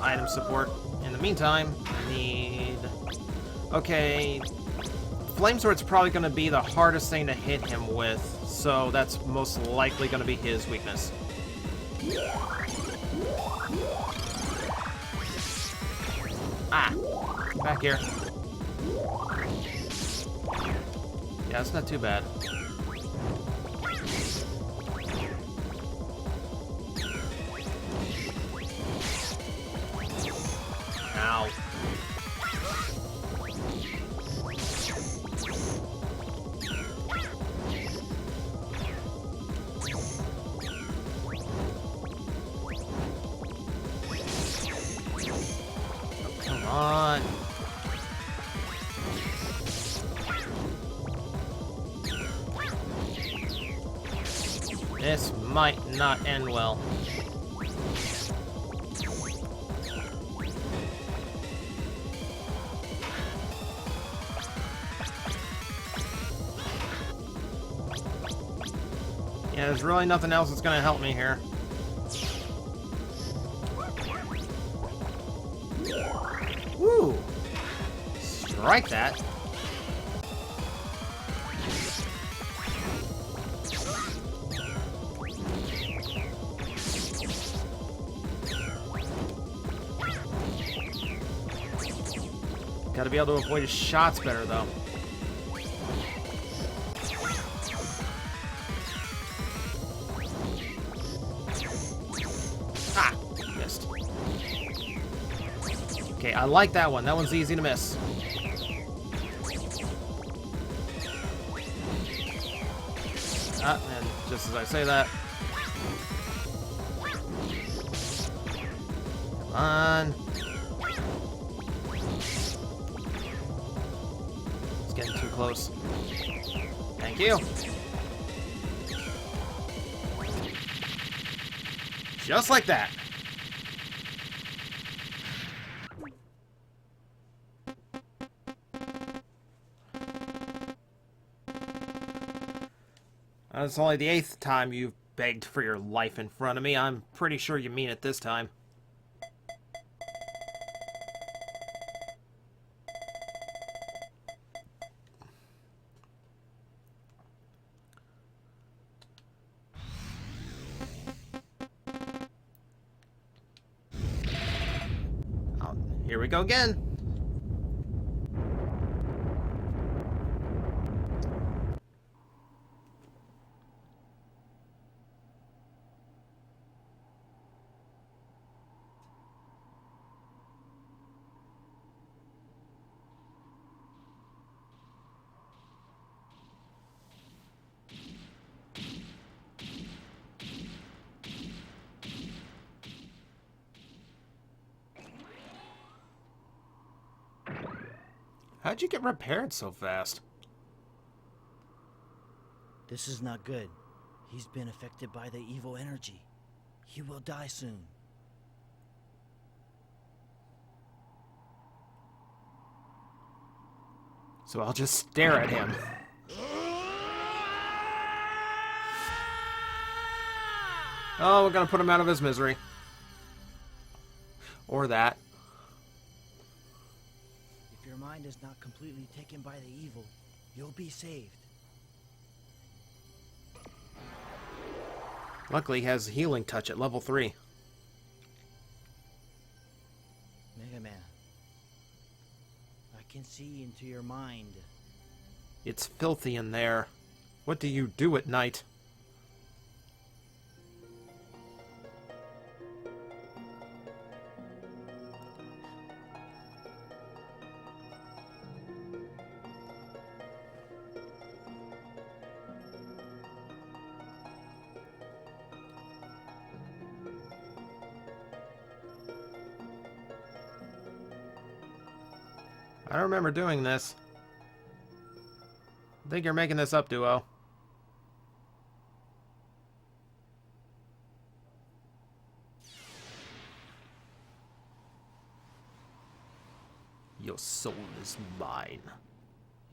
item support. In the meantime, I need... Okay, Flamesword's probably going to be the hardest thing to hit him with, so that's most likely going to be his weakness. Ah! Back here. Yeah, it's not too bad. Ow. Come on. This might not end well. Yeah, there's really nothing else that's gonna help me here. Woo! Strike that. Gotta be able to avoid his shots better, though. Ah! Missed. Okay, I like that one. That one's easy to miss. Ah, and just as I say that... Come on. It's getting too close. Thank you. Just like that. It's only the 8th time you've begged for your life in front of me. I'm pretty sure you mean it this time. Oh, here we go again. How'd you get repaired so fast? This is not good. He's been affected by the evil energy. He will die soon. So I'll just stare at him. Oh, we're gonna put him out of his misery. Or that. If your mind is not completely taken by the evil, you'll be saved. Luckily, he has healing touch at level 3. Mega Man, I can see into your mind. It's filthy in there. What do you do at night? I don't remember doing this. I think you're making this up, Duo. Your soul is mine.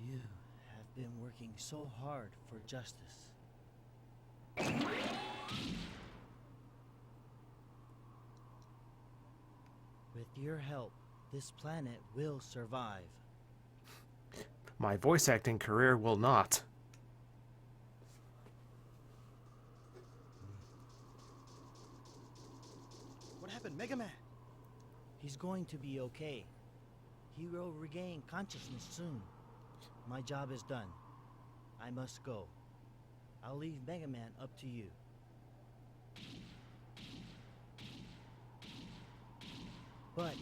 You have been working so hard for justice. With your help, this planet will survive. My voice acting career will not. What happened, Mega Man? He's going to be okay. He will regain consciousness soon. My job is done. I must go. I'll leave Mega Man up to you. But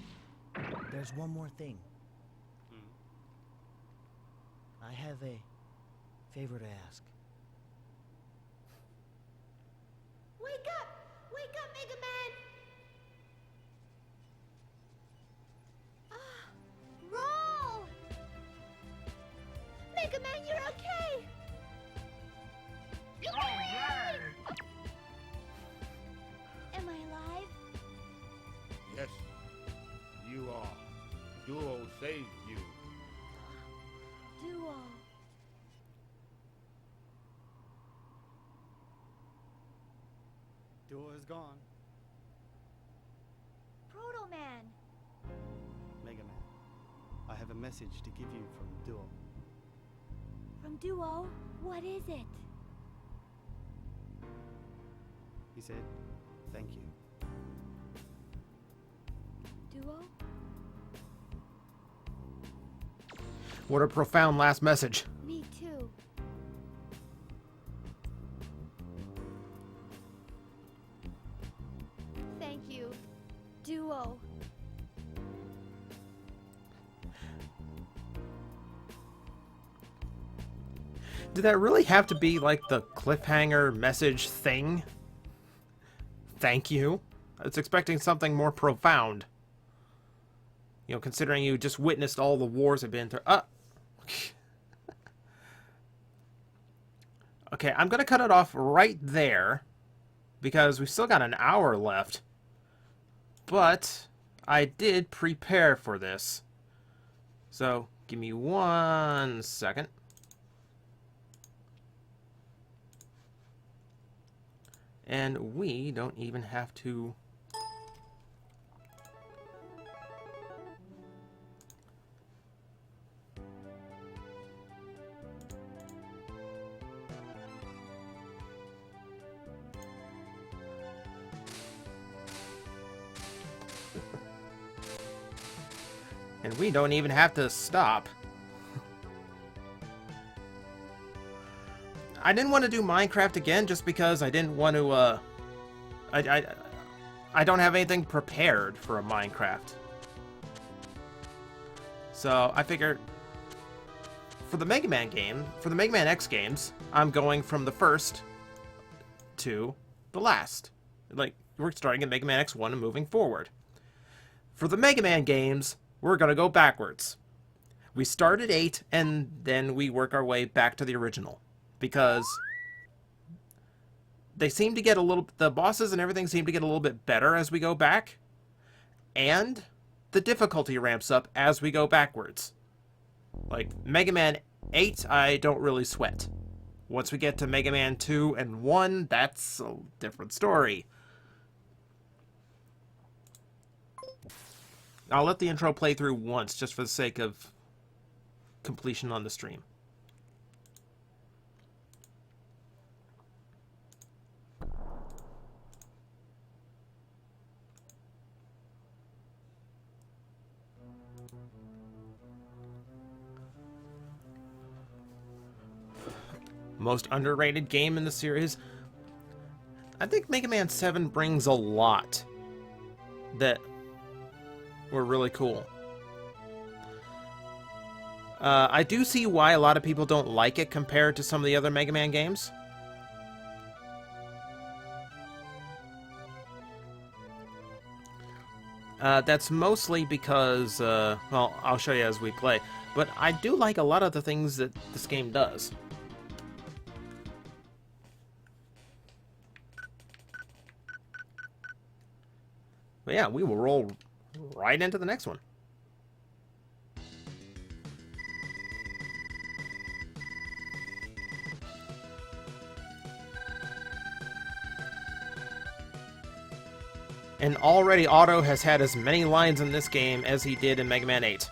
there's one more thing. I have a favor to ask. Wake up! Wake up, Mega Man! Roll! Mega Man, you're okay! Am I alive? Yes, you are. Duo saved you. Duo. Duo is gone. Proto Man. Mega Man, I have a message to give you from Duo. From Duo, what is it? He said, thank you. Duo? What a profound last message. Me too. Thank you, Duo. Did that really have to be like the cliffhanger message thing? Thank you. I was expecting something more profound. You know, considering you just witnessed all the wars I've been through. Okay, I'm gonna cut it off right there because we've still got an hour left. But I did prepare for this. So, give me 1 second. And we don't even have to... And we don't even have to stop. I didn't want to do Minecraft again just because I didn't want to, I don't have anything prepared for a Minecraft. So I figured for the Mega Man game, for the Mega Man X games, I'm going from the first to the last. Like, we're starting at Mega Man X1 and moving forward. For the Mega Man games, we're going to go backwards. We start at 8 and then we work our way back to the original. Because they seem to get a little... The bosses and everything seem to get a little bit better as we go back. And the difficulty ramps up as we go backwards. Like, Mega Man 8, I don't really sweat. Once we get to Mega Man 2 and 1, that's a different story. I'll let the intro play through once, just for the sake of completion on the stream. Most underrated game in the series. I think Mega Man 7 brings a lot that were really cool. I do see why a lot of people don't like it compared to some of the other Mega Man games. That's mostly because, well, I'll show you as we play, but I do like a lot of the things that this game does. But yeah, we will roll right into the next one. And already Otto has had as many lines in this game as he did in Mega Man 8.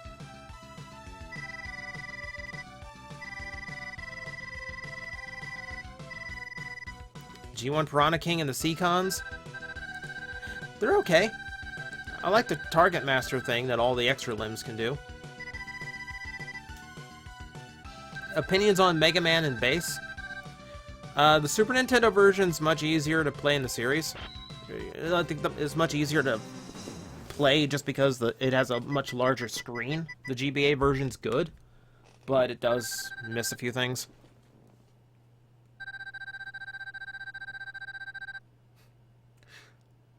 G1 Piranha King and the Seacons, they're okay. I like the Target Master thing that all the extra limbs can do. Opinions on Mega Man and Bass? The Super Nintendo version's much easier to play in the series. I think it's much easier to play just because it has a much larger screen. The GBA version's good, but it does miss a few things.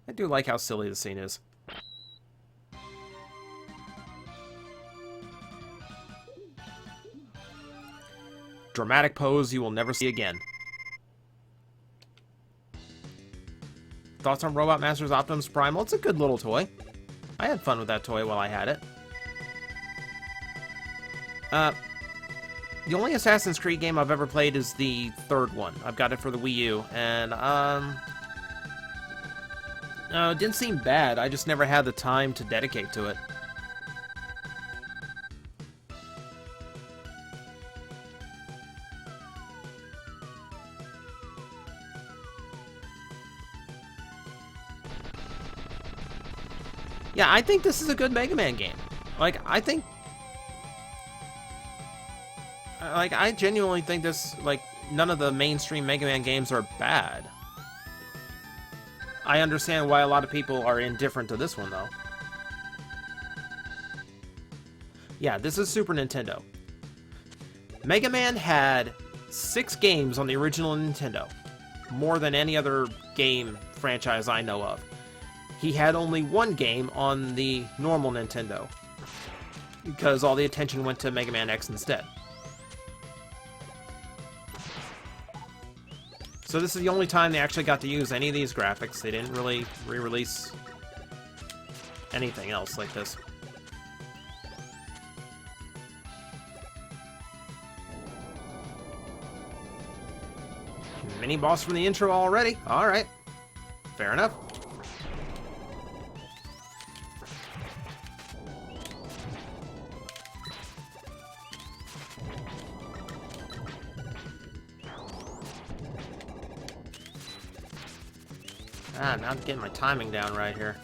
I do like how silly the scene is. Dramatic pose you will never see again. Thoughts on Robot Masters Optimus Prime? Well, it's a good little toy. I had fun with that toy while I had it. The only Assassin's Creed game I've ever played is the third one. I've got it for the Wii U, and it didn't seem bad. I just never had the time to dedicate to it. Yeah, I think this is a good Mega Man game. I genuinely think this, none of the mainstream Mega Man games are bad. I understand why a lot of people are indifferent to this one, though. Yeah, this is Super Nintendo. Mega Man had 6 games on the original Nintendo. More than any other game franchise I know of. He had only 1 game on the normal Nintendo, because all the attention went to Mega Man X instead. So this is the only time they actually got to use any of these graphics. They didn't really re-release anything else like this. Mini boss from the intro already? Alright. Fair enough. Ah, now I'm getting my timing down right here.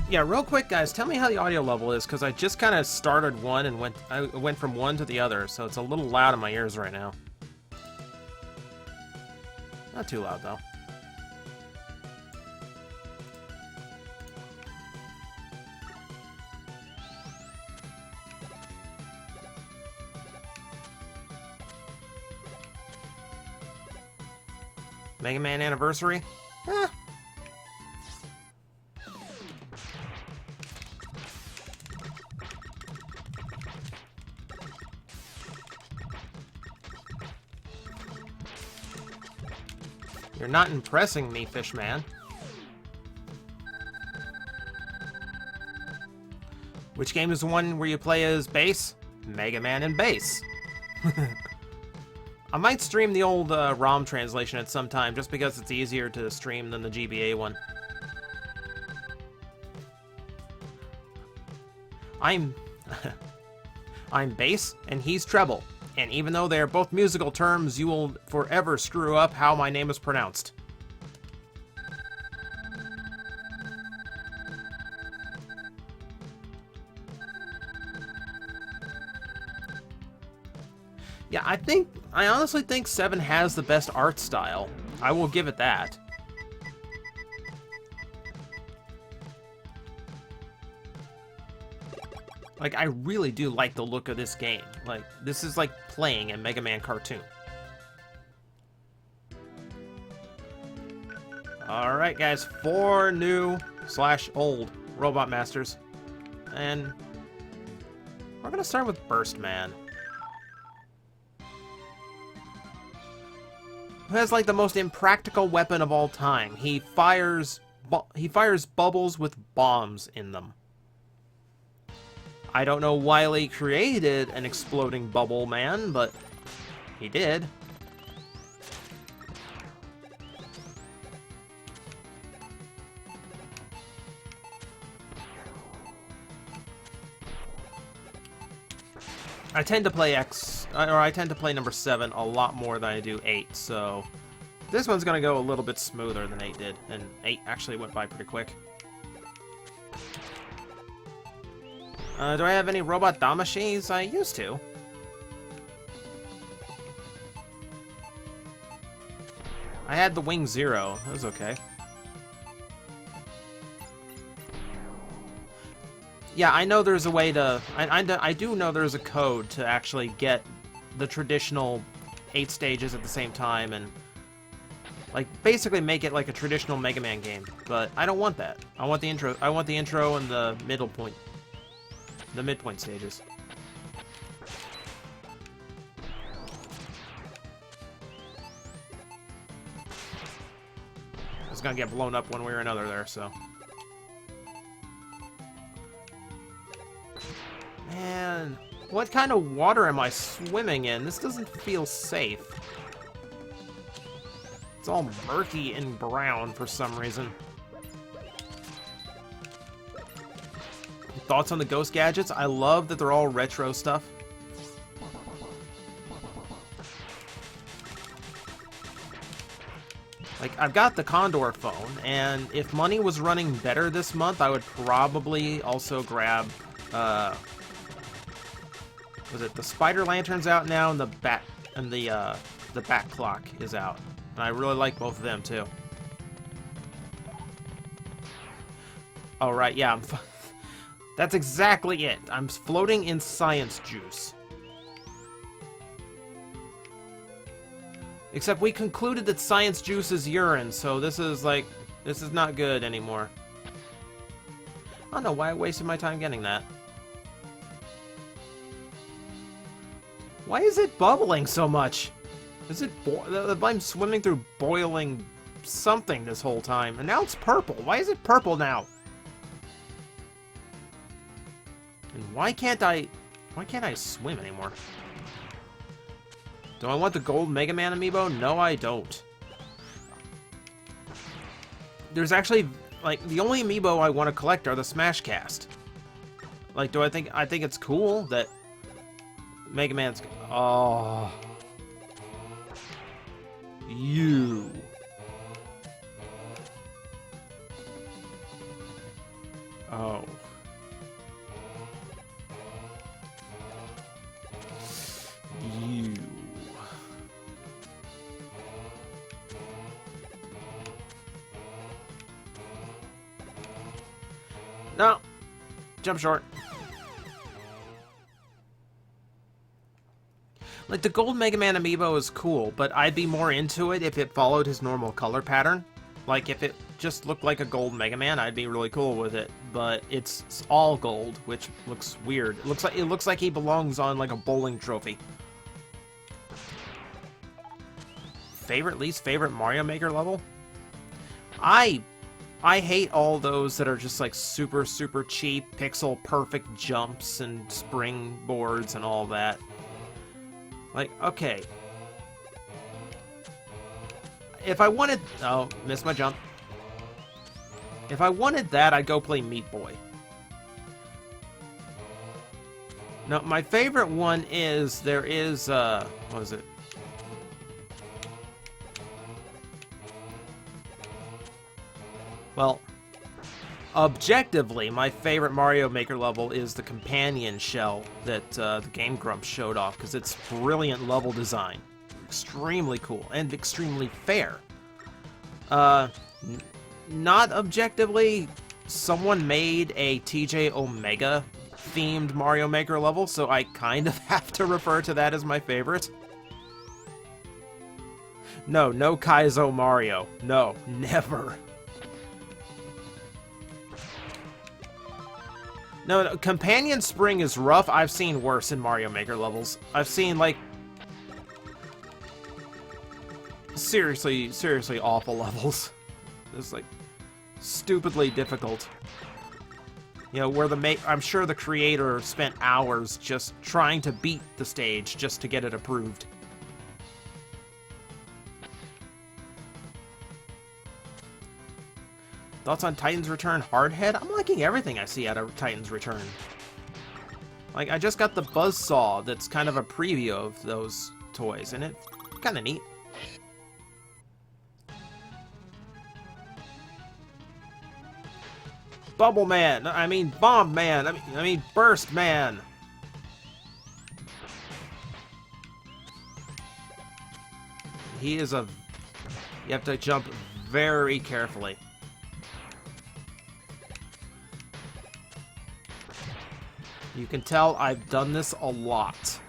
Yeah, real quick, guys, tell me how the audio level is, because I just kind of started one and went from one to the other, so it's a little loud in my ears right now. Not too loud, though. Mega Man Anniversary? Eh. You're not impressing me, Fishman. Which game is the one where you play as Bass? Mega Man and Bass. I might stream the old ROM translation at some time, just because it's easier to stream than the GBA one. I'm bass, and he's treble. And even though they are both musical terms, you will forever screw up how my name is pronounced. Yeah, I honestly think 7 has the best art style. I will give it that. Like, I really do like the look of this game. Like, this is like playing a Mega Man cartoon. Alright, guys, 4 new/old Robot Masters. And we're gonna start with Burst Man. Who has like the most impractical weapon of all time. He fires bubbles with bombs in them. I don't know why Wily created an exploding bubble man, but he did. I tend to play number 7 a lot more than I do 8, so this one's gonna go a little bit smoother than 8 did, and 8 actually went by pretty quick. Do I have any robot Damashis? I used to. I had the Wing Zero. That was okay. Yeah, I know there's a way to... I do know there's a code to actually get the traditional 8 stages at the same time and... like, basically make it like a traditional Mega Man game. But I don't want that. I want the intro and the middle point. The midpoint stages. It's gonna get blown up one way or another there, so... Man, what kind of water am I swimming in? This doesn't feel safe. It's all murky and brown for some reason. Thoughts on the Ghost gadgets? I love that they're all retro stuff. Like, I've got the Condor phone, and if money was running better this month, I would probably also grab, was it the Spider Lantern's out now, and the Bat Clock is out. And I really like both of them, too. Oh, right, yeah, that's exactly it. I'm floating in science juice. Except we concluded that science juice is urine, so this is not good anymore. I don't know why I wasted my time getting that. Why is it bubbling so much? Is it I'm swimming through boiling something this whole time, and now it's purple. Why is it purple now? And why can't I swim anymore? Do I want the gold Mega Man amiibo? No, I don't. There's actually, like, the only amiibo I want to collect are the Smash Cast. Like, I think it's cool that Mega Man's... Oh. You. Oh. You. No. Jump short. Like, the gold Mega Man amiibo is cool, but I'd be more into it if it followed his normal color pattern. Like, if it just looked like a gold Mega Man, I'd be really cool with it. But it's all gold, which looks weird. It looks like he belongs on, like, a bowling trophy. Least favorite Mario Maker level? I hate all those that are just, like, super, super cheap, pixel-perfect jumps and springboards and all that. Like, okay. If I wanted... Oh, missed my jump. If I wanted that, I'd go play Meat Boy. No, my favorite one is... There is, what is it? Well, objectively, my favorite Mario Maker level is the companion shell that the Game Grumps showed off, because it's brilliant level design. Extremely cool, and extremely fair. Not objectively, someone made a TJ Omega themed Mario Maker level, so I kind of have to refer to that as my favorite. No Kaizo Mario. No, never. No, Companion Spring is rough. I've seen worse in Mario Maker levels. I've seen, like, seriously awful levels. It's, like, stupidly difficult. You know, where I'm sure the creator spent hours just trying to beat the stage just to get it approved. Thoughts on Titan's Return Hardhead? I'm liking everything I see out of Titan's Return. Like, I just got the Buzzsaw that's kind of a preview of those toys, and it's kind of neat. Bubble Man! I mean, Bomb Man! I mean, Burst Man! He is a... You have to jump very carefully. You can tell I've done this a lot.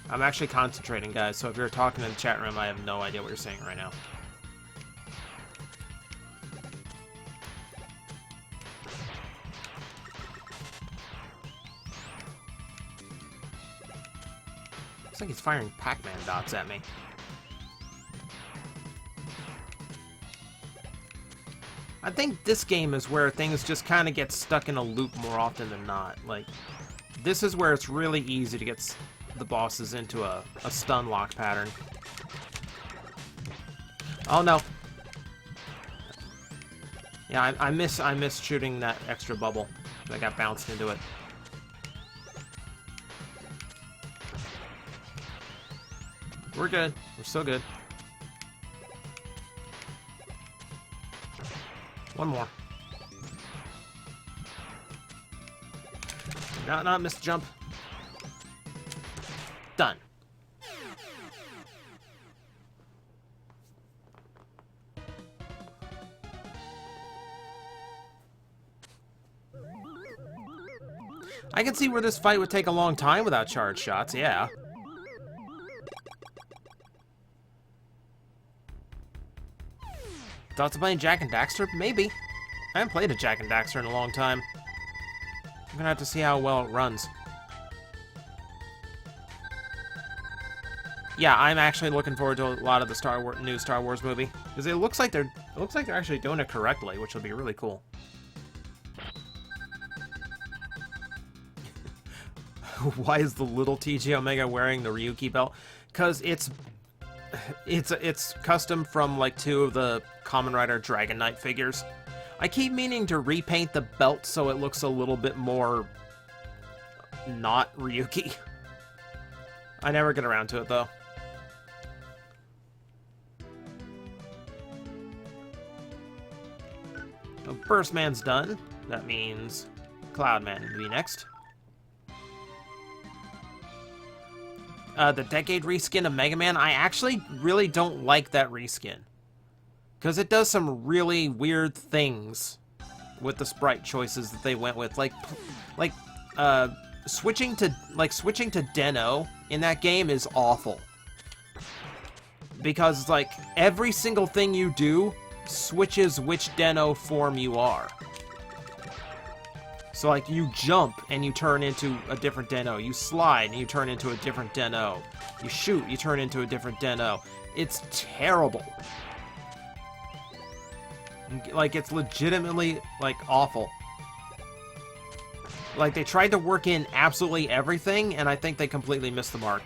I'm actually concentrating, guys, so if you're talking in the chat room, I have no idea what you're saying right now. Looks like he's firing Pac-Man dots at me. I think this game is where things just kind of get stuck in a loop more often than not. Like, this is where it's really easy to get the bosses into a stun lock pattern. Oh no. Yeah, I miss shooting that extra bubble. I got bounced into it. We're good. We're still good. One more. Not miss the jump. Done. I can see where this fight would take a long time without charge shots, yeah. Thoughts of playing Jak and Daxter? Maybe. I haven't played a Jak and Daxter in a long time. I'm gonna have to see how well it runs. Yeah, I'm actually looking forward to a lot of the new Star Wars movie, because it looks like they're actually doing it correctly, which will be really cool. Why is the little TG Omega wearing the Ryuki belt? Because it's custom from like 2 of the Kamen Rider Dragon Knight figures. I keep meaning to repaint the belt so it looks a little bit more not Ryuki. I never get around to it though. So Burst Man's done. That means Cloud Man will be next. The Decade reskin of Mega Man, I actually really don't like that reskin. Because it does some really weird things with the sprite choices that they went with. Like switching to Den-O in that game is awful. Because, like, every single thing you do switches which Den-O form you are. So, like, you jump and you turn into a different Den-O. You slide and you turn into a different Den-O. You shoot, you turn into a different Den-O. It's terrible. Like, it's legitimately, like, awful. Like, they tried to work in absolutely everything, and I think they completely missed the mark.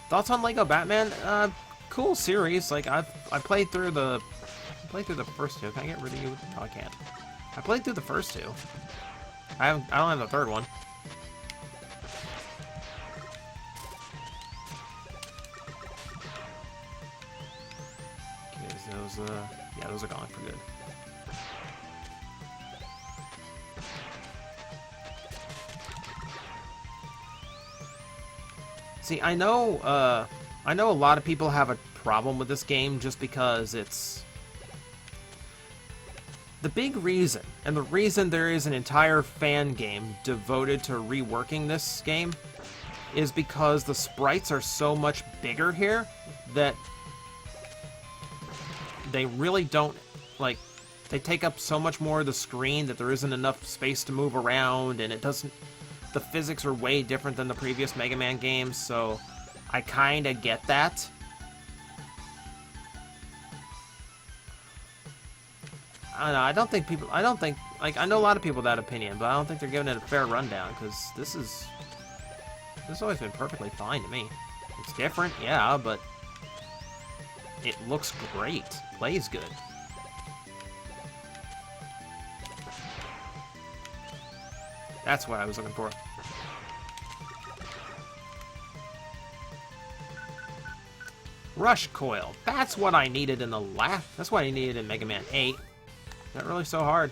Thoughts on Lego Batman? Cool series. Like, I played through the first 2. Can I get rid of you? No, I can't. I played through the first 2. I don't have the third one. Okay, yeah, those are gone for good. See, I know a lot of people have a problem with this game just because it's... The big reason, and the reason there is an entire fan game devoted to reworking this game, is because the sprites are so much bigger here that they really don't, like, they take up so much more of the screen that there isn't enough space to move around, and it doesn't... The physics are way different than the previous Mega Man games, so I kinda get that. I don't know, I don't think, like, I know a lot of people with that opinion, but I don't think they're giving it a fair rundown, because this has always been perfectly fine to me. It's different, yeah, but it looks great. Plays good. That's what I was looking for. Rush Coil. That's what I needed in the that's what I needed in Mega Man 8. Not really so hard.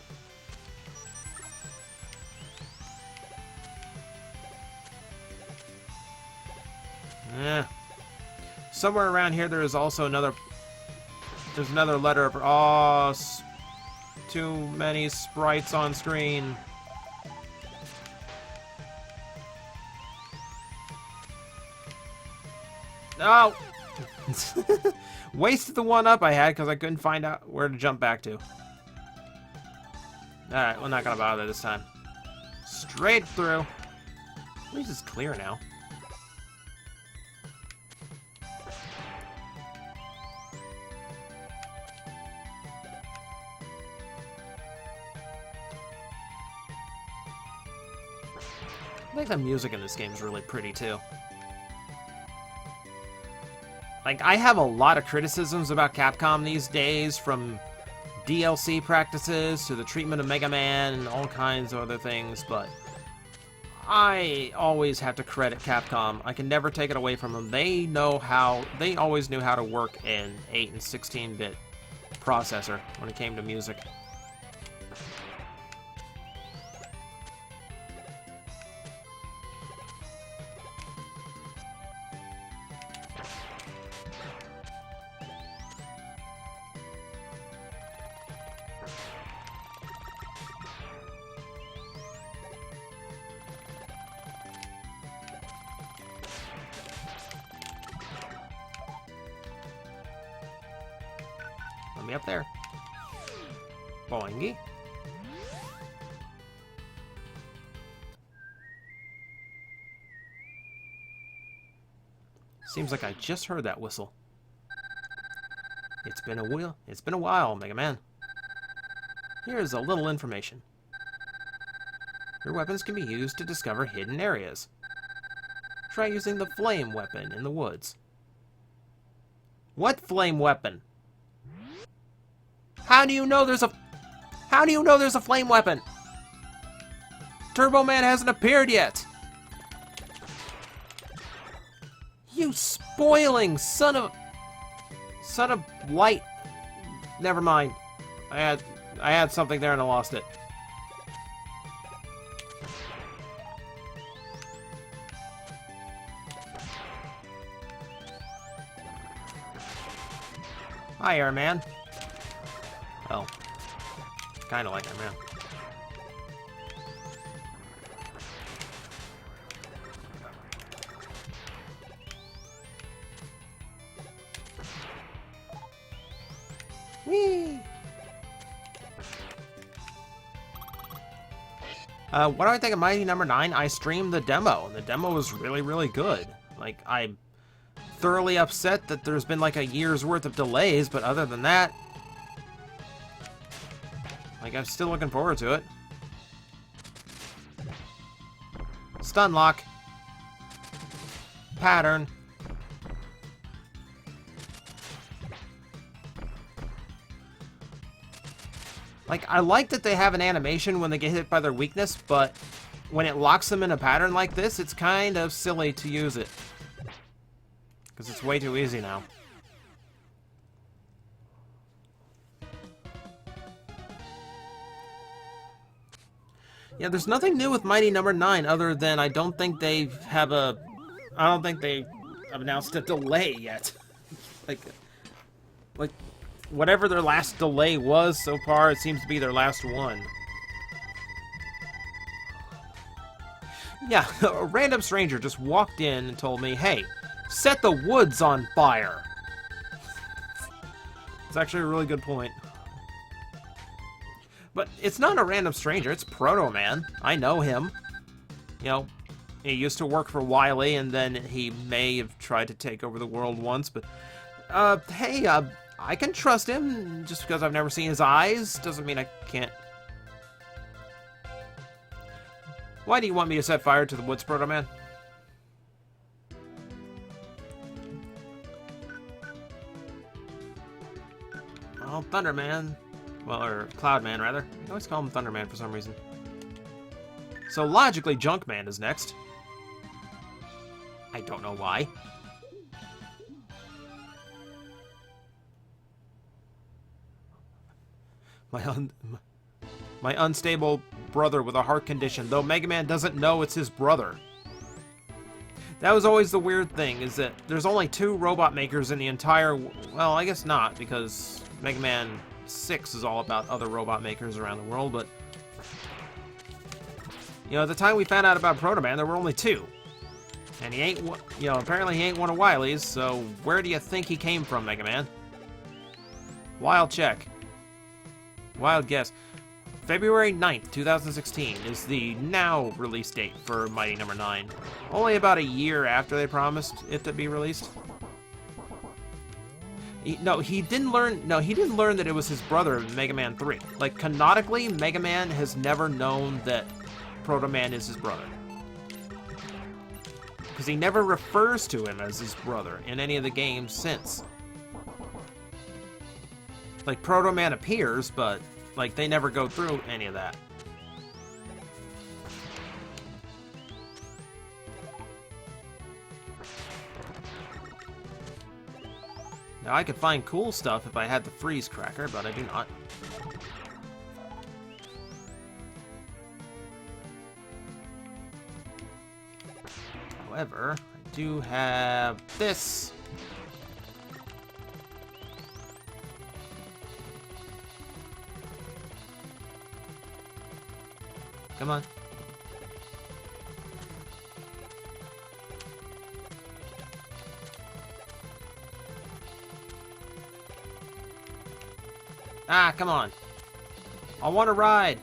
Yeah. Somewhere around here there is also another... There's another letter of... Oh, too many sprites on screen. No! Wasted the one up I had because I couldn't find out where to jump back to. Alright, we're not gonna bother this time. Straight through. At least it's clear now. I think the music in this game is really pretty too. Like, I have a lot of criticisms about Capcom these days, from DLC practices to the treatment of Mega Man and all kinds of other things, but I always have to credit Capcom. I can never take it away from them. They always knew how to work an 8 and 16-bit processor when it came to music. Let me up there. Boingy. Seems like I just heard that whistle. It's been a while, Mega Man. Here's a little information. Your weapons can be used to discover hidden areas. Try using the flame weapon in the woods. What flame weapon? How do you know there's a flame weapon? Turbo Man hasn't appeared yet. You spoiling son of light. Never mind. I had something there and I lost it. Hi, Airman. Well, kind of like Airman. Whee! What do I think of Mighty Number 9? I streamed the demo, and the demo was really, really good. Like, I'm thoroughly upset that there's been like a year's worth of delays, but other than that, like, I'm still looking forward to it. Stun lock. Pattern. Like, I like that they have an animation when they get hit by their weakness, but when it locks them in a pattern like this, it's kind of silly to use it. Because it's way too easy now. Yeah, there's nothing new with Mighty Number 9 other than I don't think they have announced a delay yet. like whatever their last delay was so far, it seems to be their last one. Yeah, a random stranger just walked in and told me, hey, set the woods on fire. It's actually a really good point. But it's not a random stranger, it's Proto Man. I know him. You know, he used to work for Wily, and then he may have tried to take over the world once, but... hey, I can trust him. Just because I've never seen his eyes doesn't mean I can't... Why do you want me to set fire to the woods, Proto Man? Oh, Thunder Man. Well, or Cloud Man, rather. I always call him Thunder Man for some reason. So logically, Junk Man is next. I don't know why. My unstable brother with a heart condition, though Mega Man doesn't know it's his brother. That was always the weird thing, is that there's only 2 robot makers in the entire... Well, I guess not, because Mega Man 6 is all about other robot makers around the world, but... You know, at the time we found out about Proto Man, there were only 2. And he ain't, you know, apparently he ain't one of Wily's, so where do you think he came from, Mega Man? Wild check. Wild guess. February 9th, 2016 is the now release date for Mighty No. 9. Only about a year after they promised it to be released. He didn't learn that it was his brother in Mega Man 3. Like, canonically, Mega Man has never known that Proto Man is his brother. Because he never refers to him as his brother in any of the games since. Like, Proto Man appears, but, like, they never go through any of that. Now, I could find cool stuff if I had the freeze cracker, but I do not. However, I do have this. Come on. Ah, come on. I want to ride.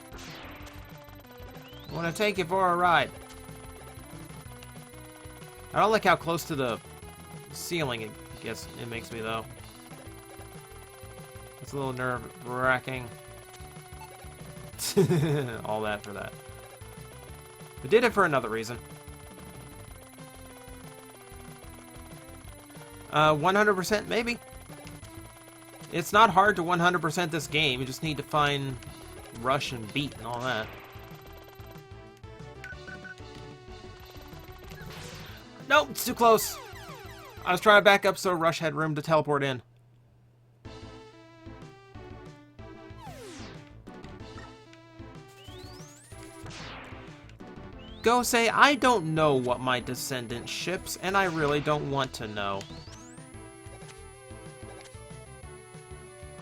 I want to take you for a ride. I don't like how close to the ceiling it makes me, though. It's a little nerve-wracking. All that for that. I did it for another reason. 100% maybe. It's not hard to 100% this game. You just need to find Rush and Beat and all that. Nope, it's too close. I was trying to back up so Rush had room to teleport in. Go say, I don't know what my descendant ships, and I really don't want to know.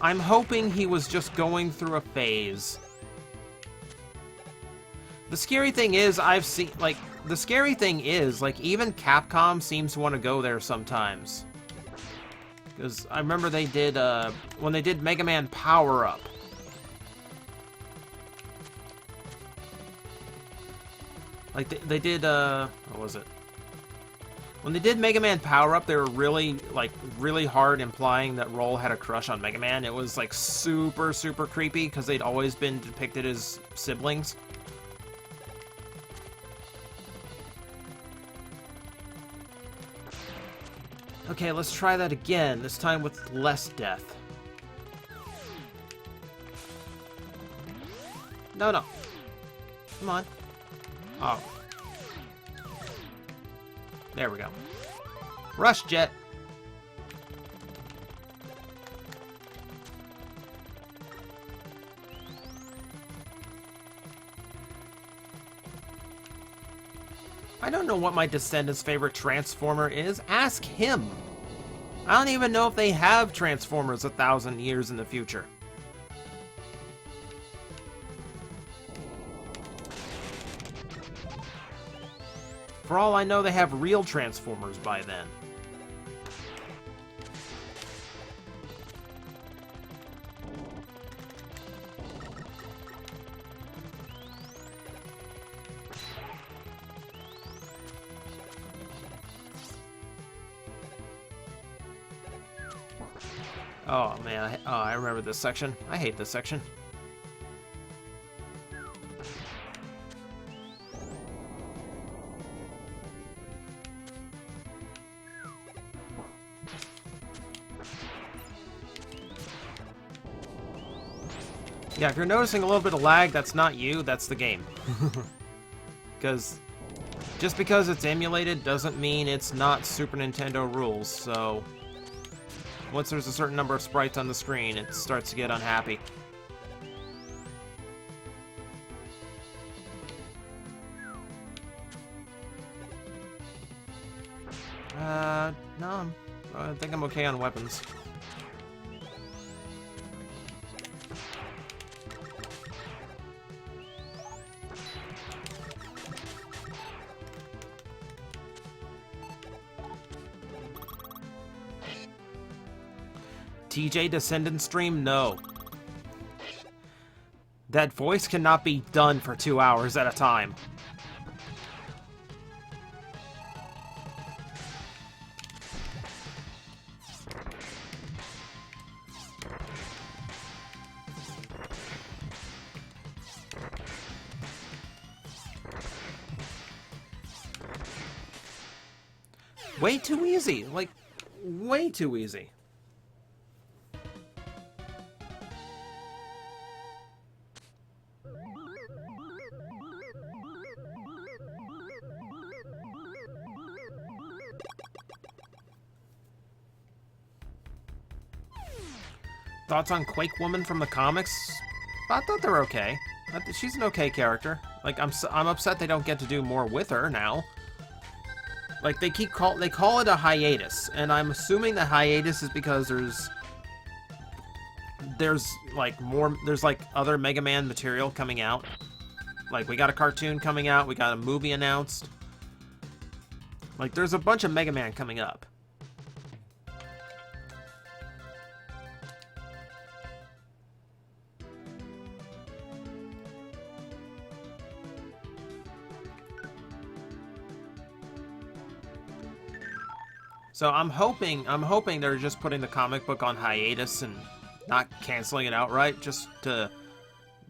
I'm hoping he was just going through a phase. The scary thing is, even Capcom seems to want to go there sometimes. Because I remember they did, when they did Mega Man Power Up. Like, they did, what was it? When they did Mega Man Power Up, they were really hard implying that Roll had a crush on Mega Man. It was, like, super, super creepy, because they'd always been depicted as siblings. Okay, let's try that again, this time with less death. No, no. Come on. Oh. There we go. Rush Jet. I don't know what my descendant's favorite Transformer is. Ask him. I don't even know if they have Transformers 1,000 years in the future. For all I know, they have real Transformers by then. Oh man, I remember this section. I hate this section. Yeah, if you're noticing a little bit of lag, that's not you, that's the game. Because just because it's emulated doesn't mean it's not Super Nintendo rules, so once there's a certain number of sprites on the screen, it starts to get unhappy. No, I think I'm okay on weapons. TJ Descendant stream? No. That voice cannot be done for 2 hours at a time. Way too easy. Like, way too easy. Thoughts on Quake Woman from the comics? I thought they were okay. She's an okay character. Like, I'm upset they don't get to do more with her now. Like, they call it a hiatus, and I'm assuming the hiatus is because there's like other Mega Man material coming out. Like, we got a cartoon coming out, we got a movie announced. Like, there's a bunch of Mega Man coming up. So I'm hoping they're just putting the comic book on hiatus and not canceling it outright, just to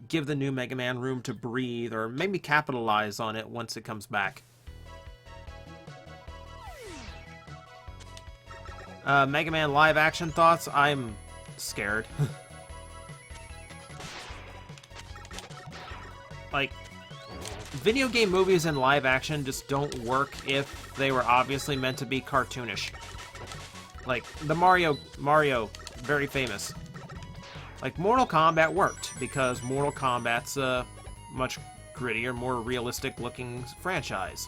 give the new Mega Man room to breathe, or maybe capitalize on it once it comes back. Mega Man live action thoughts? I'm scared. Like, video game movies in live action just don't work if they were obviously meant to be cartoonish. Like, the Mario, very famous. Like, Mortal Kombat worked, because Mortal Kombat's a much grittier, more realistic-looking franchise.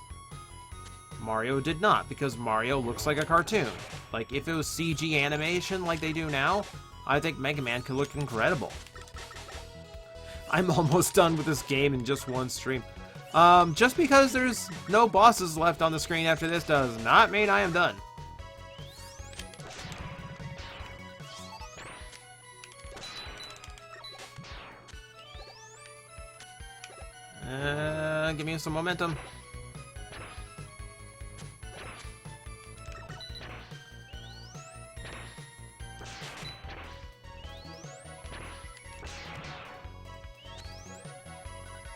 Mario did not, because Mario looks like a cartoon. Like, if it was CG animation like they do now, I think Mega Man could look incredible. I'm almost done with this game in just one stream. Just because there's no bosses left on the screen after this does not mean I am done. Give me some momentum.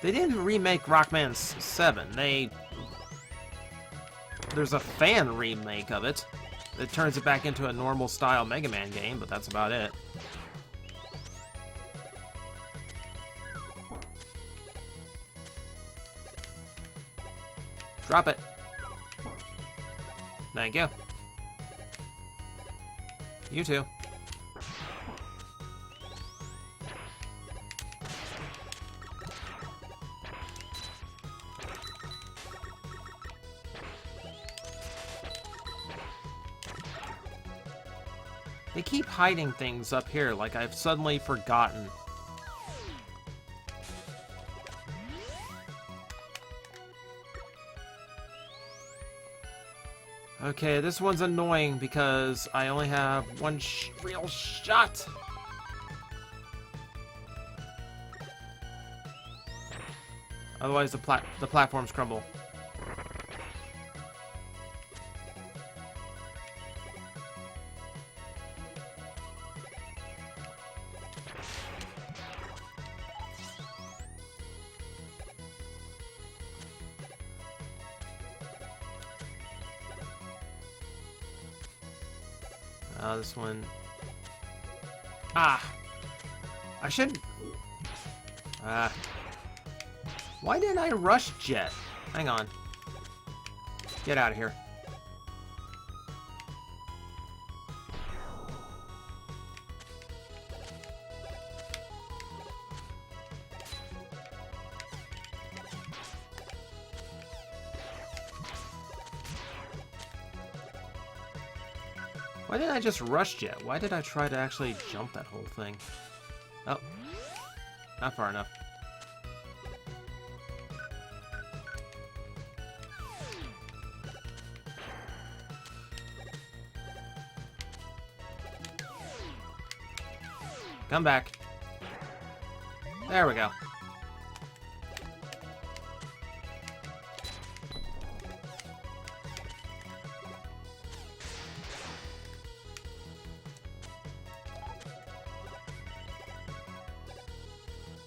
They didn't remake Rockman 7. There's a fan remake of it. It turns it back into a normal style Mega Man game, but that's about it. Drop it. Thank you. You too. They keep hiding things up here, like I've suddenly forgotten. Okay, this one's annoying because I only have one real shot. Otherwise, the platforms crumble. This one. Ah! I should... Why didn't I rush Jet? Hang on. Get out of here. Why didn't I just rush Jet? Why did I try to actually jump that whole thing? Oh. Not far enough. Come back. There we go.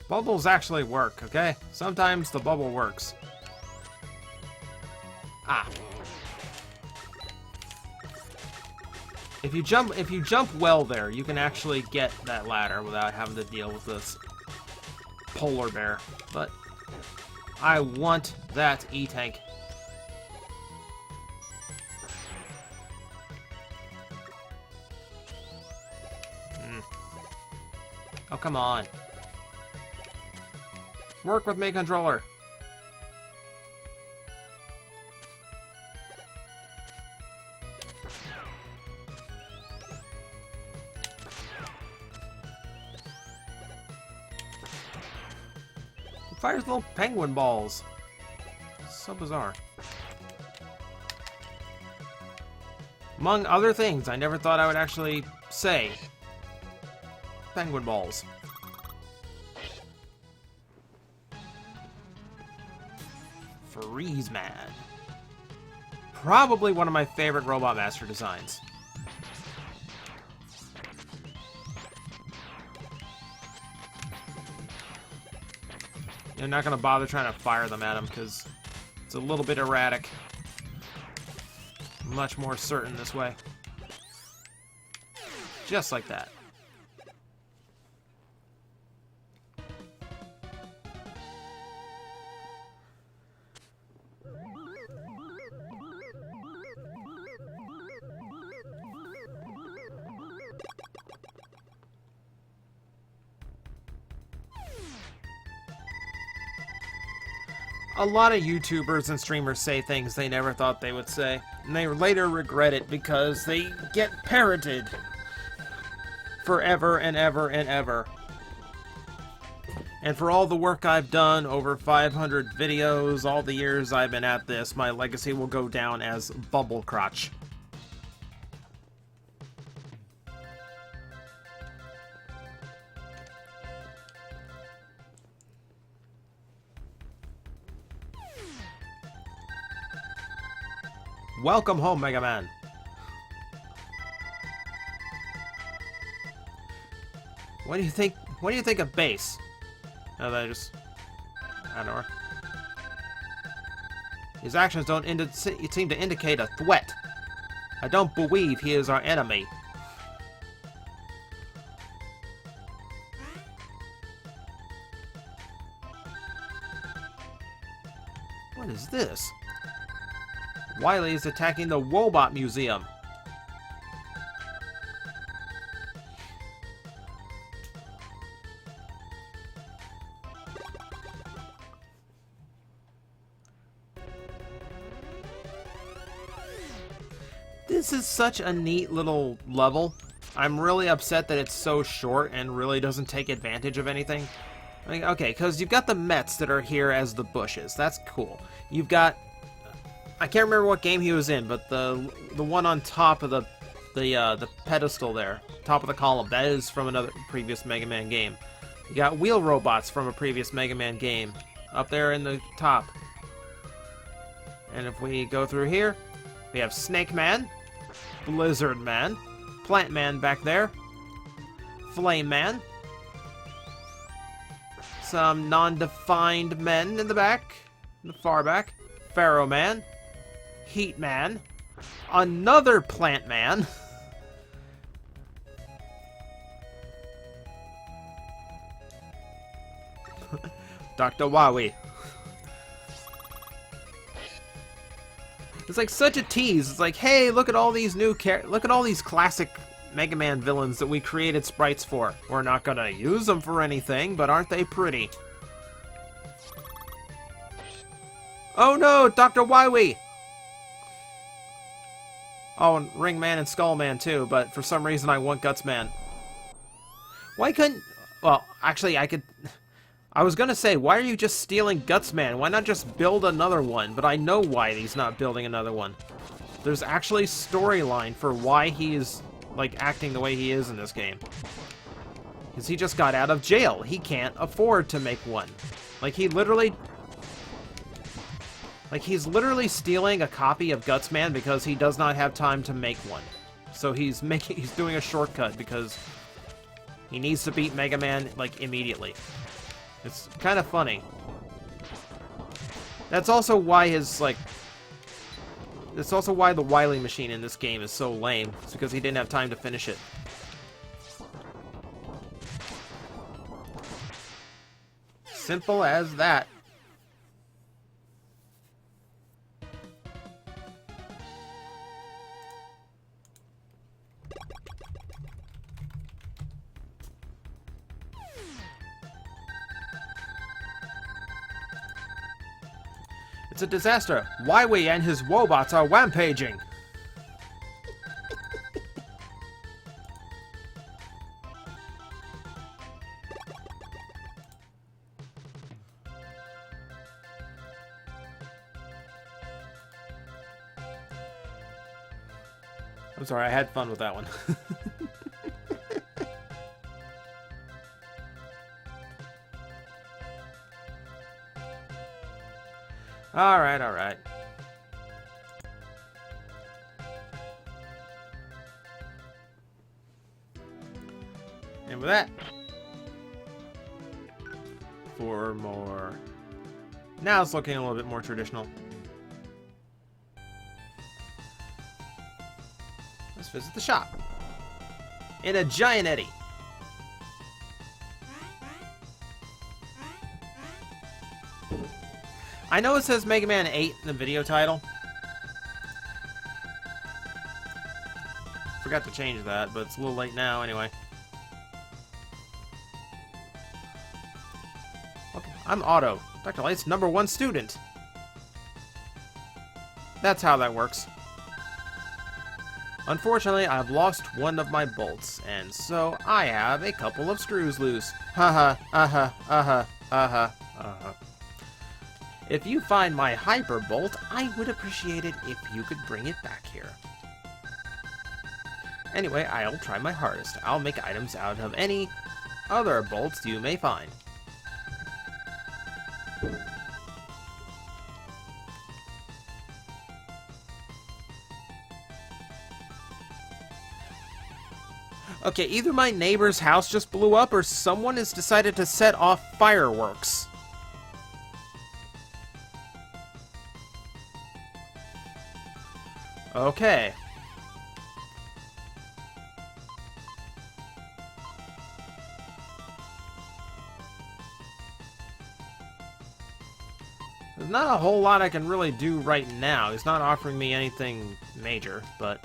Bubbles actually work, okay? Sometimes the bubble works. Ah. If you jump well there, you can actually get that ladder without having to deal with this polar bear. But I want that E-tank. Oh, come on. Work with me, controller. It fires little penguin balls. So bizarre. Among other things, I never thought I would actually say penguin balls. Freeze Man. Probably one of my favorite Robot Master designs. I'm not going to bother trying to fire them at him because it's a little bit erratic. Much more certain this way. Just like that. A lot of YouTubers and streamers say things they never thought they would say, and they later regret it because they get parroted forever and ever and ever. And for all the work I've done, over 500 videos, all the years I've been at this, my legacy will go down as Bubble Crotch. Welcome home, Mega Man. What do you think? What do you think of bass? Oh, I don't know. His actions don't seem to indicate a threat. I don't believe he is our enemy. What is this? Wily is attacking the Robot Museum. This is such a neat little level. I'm really upset that it's so short and really doesn't take advantage of anything. I mean, okay, because you've got the Mets that are here as the bushes. That's cool. You've got... I can't remember what game he was in, but the one on top of the pedestal there, top of the column, that is from another previous Mega Man game. You got wheel robots from a previous Mega Man game up there in the top. And if we go through here, we have Snake Man, Blizzard Man, Plant Man back there, Flame Man, some non-defined men in the back, in the far back, Pharaoh Man, Heat Man, another Plant Man, Dr. Wowie. It's like such a tease. It's like, hey, look at all these look at all these classic Mega Man villains that we created sprites for. We're not gonna use them for anything, but aren't they pretty? Oh no, Dr. Wowie! Oh, and Ringman and Skullman too, but for some reason I want Gutsman. Why couldn't... Well, actually, I was gonna say, why are you just stealing Gutsman? Why not just build another one? But I know why he's not building another one. There's actually storyline for why he's, like, acting the way he is in this game. Because he just got out of jail. He can't afford to make one. Like, he's literally stealing a copy of Gutsman because he does not have time to make one. So he's doing a shortcut because he needs to beat Mega Man, like, immediately. It's kind of funny. That's also why That's also why the Wily machine in this game is so lame. It's because he didn't have time to finish it. Simple as that. It's a disaster. Wily and his wobots are rampaging. I'm sorry, I had fun with that one. Alright, alright. And with that, 4 more. Now it's looking a little bit more traditional. Let's visit the shop. In a giant eddy. I know it says Mega Man 8 in the video title. Forgot to change that, but it's a little late now anyway. Okay, I'm Otto, Dr. Light's #1 student. That's how that works. Unfortunately, I've lost one of my bolts, and so I have a couple of screws loose. Haha, If you find my Hyper Bolt, I would appreciate it if you could bring it back here. Anyway, I'll try my hardest. I'll make items out of any other bolts you may find. Okay, either my neighbor's house just blew up or someone has decided to set off fireworks. Okay. There's not a whole lot I can really do right now. He's not offering me anything major, but...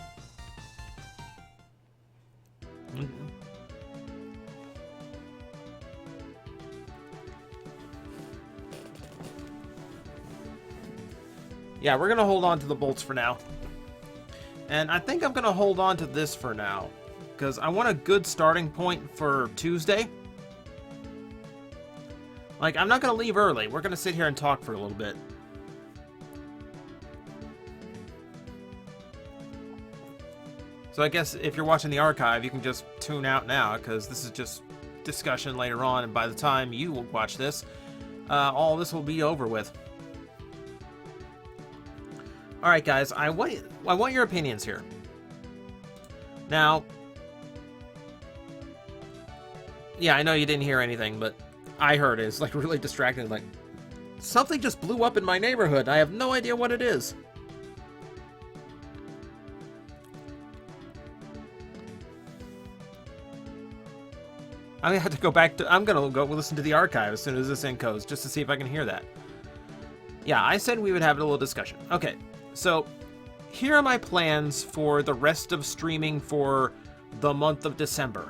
Yeah, we're gonna hold on to the bolts for now. And I think I'm going to hold on to this for now, because I want a good starting point for Tuesday. Like, I'm not going to leave early. We're going to sit here and talk for a little bit. So I guess if you're watching the archive, you can just tune out now, because this is just discussion later on, and by the time you will watch this, all this will be over with. Alright guys, I want your opinions here. Now, yeah, I know you didn't hear anything, but I heard it. It's like really distracting. Like, something just blew up in my neighborhood. I have no idea what it is. I'm gonna have to go back to. I'm gonna go listen to the archive as soon as this encodes, just to see if I can hear that. Yeah, I said we would have a little discussion. Okay, so here are my plans for the rest of streaming for the month of December.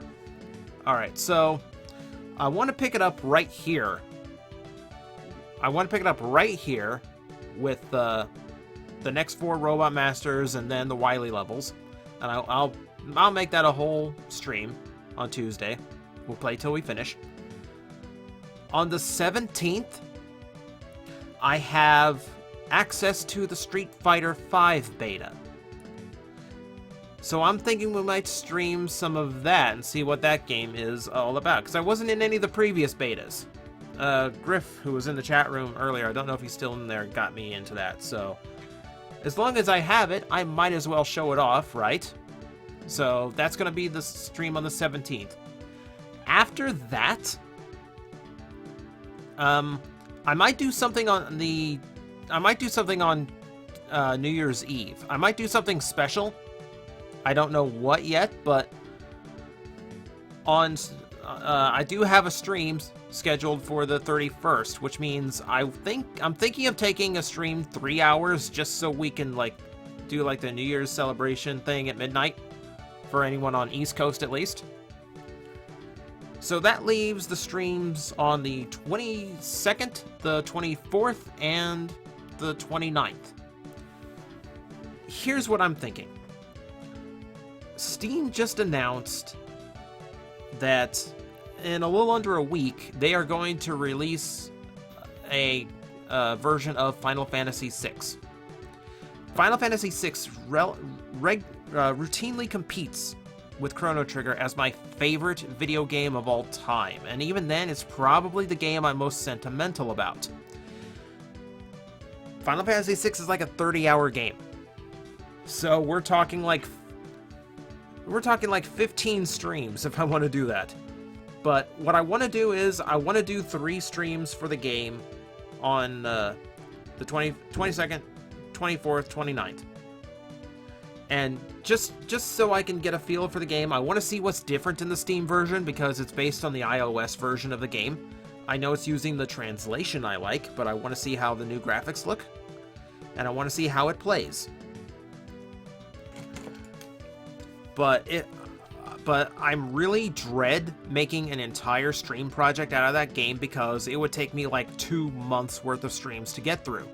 All right, so I want to pick it up right here. I want to pick it up right here with the next 4 Robot Masters and then the Wily levels, and I'll make that a whole stream on Tuesday. We'll play till we finish. On the 17th, I have access to the Street Fighter V beta. So I'm thinking we might stream some of that and see what that game is all about, because I wasn't in any of the previous betas. Griff, who was in the chat room earlier, I don't know if he's still in there, got me into that, so as long as I have it, I might as well show it off, right? So that's going to be the stream on the 17th. After that, I might do something on the... I might do something on New Year's Eve. I might do something special. I don't know what yet, but on... I do have a stream scheduled for the 31st, which means I'm thinking of taking a stream 3 hours just so we can like do like the New Year's celebration thing at midnight for anyone on East Coast at least. So that leaves the streams on the 22nd, the 24th, and the 29th. Here's what I'm thinking. Steam just announced that in a little under a week, they are going to release a version of Final Fantasy VI. Final Fantasy VI routinely competes with Chrono Trigger as my favorite video game of all time, and even then, it's probably the game I'm most sentimental about. Final Fantasy VI is like a 30-hour game, so we're talking like 15 streams if I want to do that. But what I want to do is I want to do 3 streams for the game on the 22nd, 24th, 29th. And just so I can get a feel for the game, I want to see what's different in the Steam version because it's based on the iOS version of the game. I know it's using the translation I like, but I want to see how the new graphics look. And I want to see how it plays. But I'm really dread making an entire stream project out of that game because it would take me like 2 months worth of streams to get through.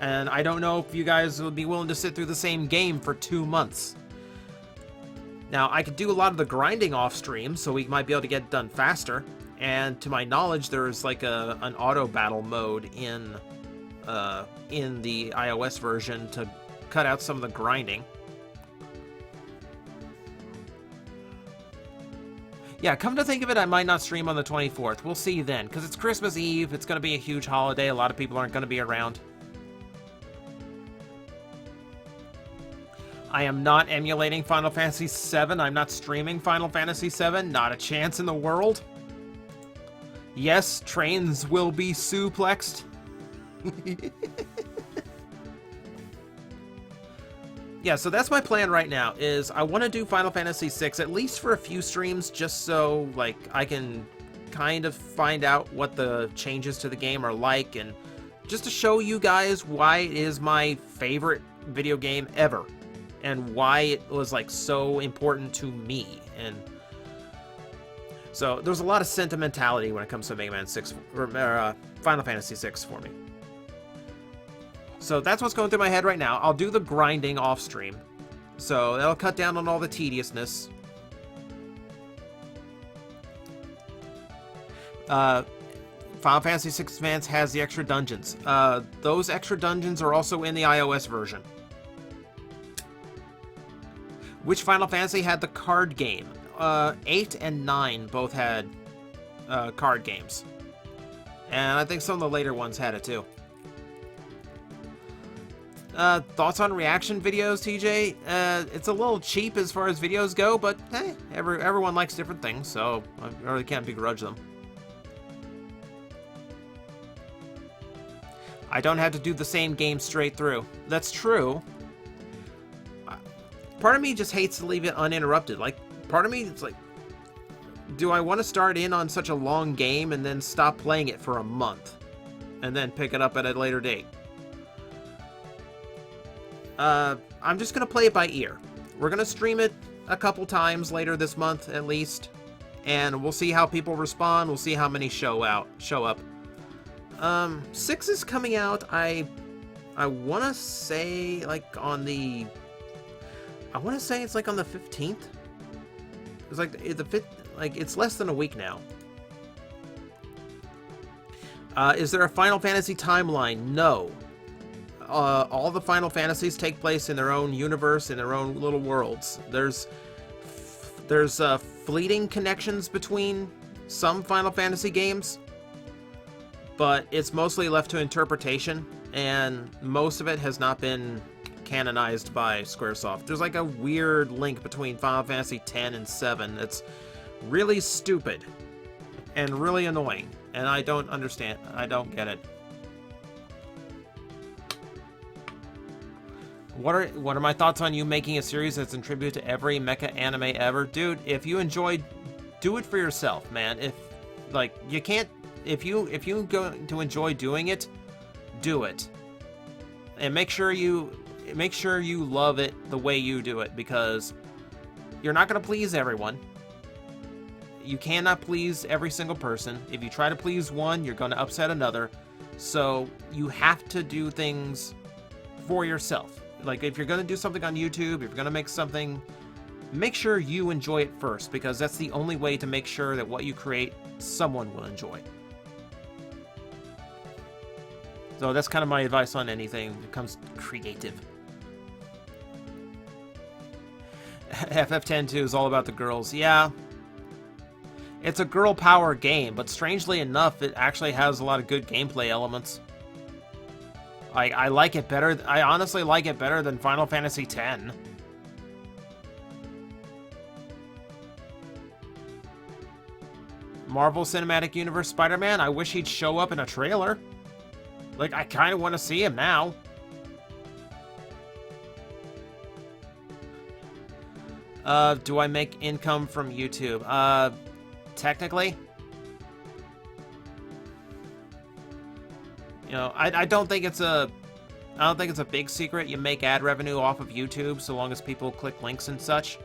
And I don't know if you guys would be willing to sit through the same game for 2 months. Now, I could do a lot of the grinding off stream, so we might be able to get it done faster. And to my knowledge, there's like an auto battle mode in the iOS version to cut out some of the grinding. Yeah, come to think of it, I might not stream on the 24th. We'll see then, because it's Christmas Eve. It's going to be a huge holiday. A lot of people aren't going to be around. I am not emulating Final Fantasy VII. I'm not streaming Final Fantasy VII. Not a chance in the world. Yes, trains will be suplexed. Yeah, so that's my plan right now, is I want to do Final Fantasy VI at least for a few streams, just so, like, I can kind of find out what the changes to the game are like, and just to show you guys why it is my favorite video game ever, and why it was, like, so important to me, and so there's a lot of sentimentality when it comes to Mega Man 6, or Final Fantasy VI for me. So that's what's going through my head right now. I'll do the grinding off stream. So that'll cut down on all the tediousness. Final Fantasy VI Advance has the extra dungeons. Those extra dungeons are also in the iOS version. Which Final Fantasy had the card game? 8 and 9 both had card games. And I think some of the later ones had it too. Thoughts on reaction videos, TJ? It's a little cheap as far as videos go, but hey, everyone likes different things, so I really can't begrudge them. I don't have to do the same game straight through. That's true. Part of me just hates to leave it uninterrupted. Like, part of me, it's like, do I want to start in on such a long game and then stop playing it for a month and then pick it up at a later date? I'm just going to play it by ear. We're going to stream it a couple times later this month at least, and we'll see how people respond. We'll see how many show up. 6 is coming out. I want to say like on the... I want to say it's like on the 15th. It's like the 5th. Like it's less than a week now. Is there a Final Fantasy timeline? No. All the Final Fantasies take place in their own universe, in their own little worlds. There's fleeting connections between some Final Fantasy games, but it's mostly left to interpretation, and most of it has not been canonized by Squaresoft. There's like a weird link between Final Fantasy X and 7 that's really stupid and really annoying, and I don't understand. I don't get it. What are my thoughts on you making a series that's in tribute to every mecha anime ever? Dude, if you enjoy, do it for yourself, man. If like you can't, if you go to enjoy doing it, do it. And make sure you love it the way you do it, because you're not going to please everyone. You cannot please every single person. If you try to please one, you're going to upset another. So you have to do things for yourself. Like, if you're going to do something on YouTube, if you're going to make something, make sure you enjoy it first, because that's the only way to make sure that what you create, someone will enjoy. So that's kind of my advice on anything that comes creative. FF10 2 is all about the girls. Yeah. It's a girl power game, but strangely enough, it actually has a lot of good gameplay elements. I like it better. I honestly like it better than Final Fantasy X. Marvel Cinematic Universe Spider-Man, I wish he'd show up in a trailer. Like, I kind of want to see him now. Do I make income from YouTube? Technically. You know, I don't think it's a big secret. You make ad revenue off of YouTube so long as people click links and such.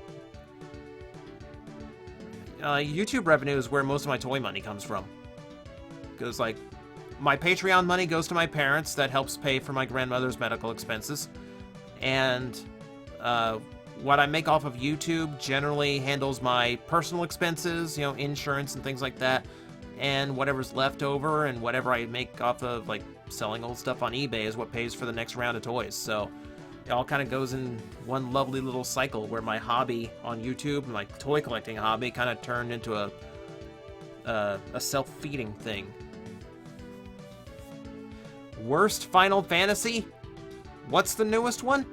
YouTube revenue is where most of my toy money comes from. Because, like, my Patreon money goes to my parents. That helps pay for my grandmother's medical expenses. And what I make off of YouTube generally handles my personal expenses, you know, insurance and things like that. And whatever's left over and whatever I make off of, like, selling old stuff on eBay is what pays for the next round of toys. So it all kind of goes in one lovely little cycle where my hobby on YouTube, my toy collecting hobby, kind of turned into a self-feeding thing. Worst Final Fantasy? What's the newest one?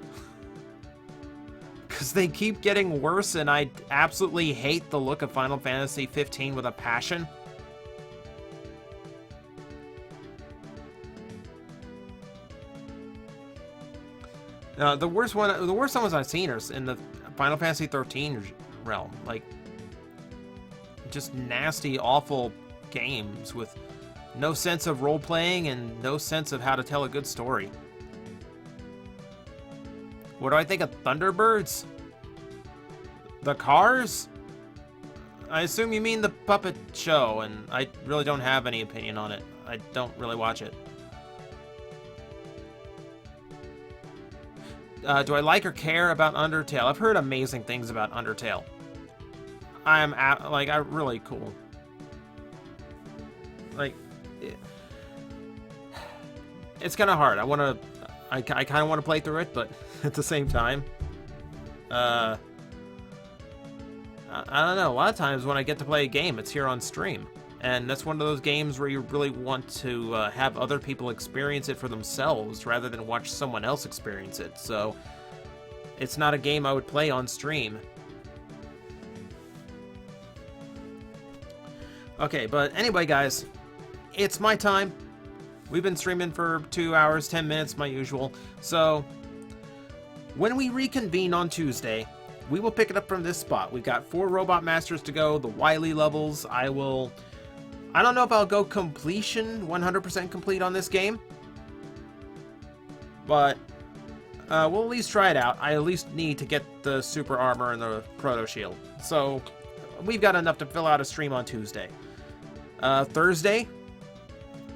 Because they keep getting worse, and I absolutely hate the look of Final Fantasy 15 with a passion. The worst ones I've seen are in the Final Fantasy 13 realm. Like, just nasty, awful games with no sense of role-playing and no sense of how to tell a good story. What do I think of Thunderbirds? The cars? I assume you mean the puppet show, and I really don't have any opinion on it. I don't really watch it. Do I like or care about Undertale? I've heard amazing things about Undertale. I'm really cool. Like, it's kind of hard. I kind of want to play through it, but at the same time, I don't know. A lot of times when I get to play a game, it's here on stream. And that's one of those games where you really want to have other people experience it for themselves rather than watch someone else experience it. So it's not a game I would play on stream. Okay, but anyway, guys, it's my time. We've been streaming for 2 hours, 10 minutes, my usual. So when we reconvene on Tuesday, we will pick it up from this spot. We've got 4 Robot Masters to go, the Wily levels. I don't know if I'll go completion, 100% complete on this game, but we'll at least try it out. I at least need to get the Super Armor and the Proto Shield. So we've got enough to fill out a stream on Tuesday. Thursday,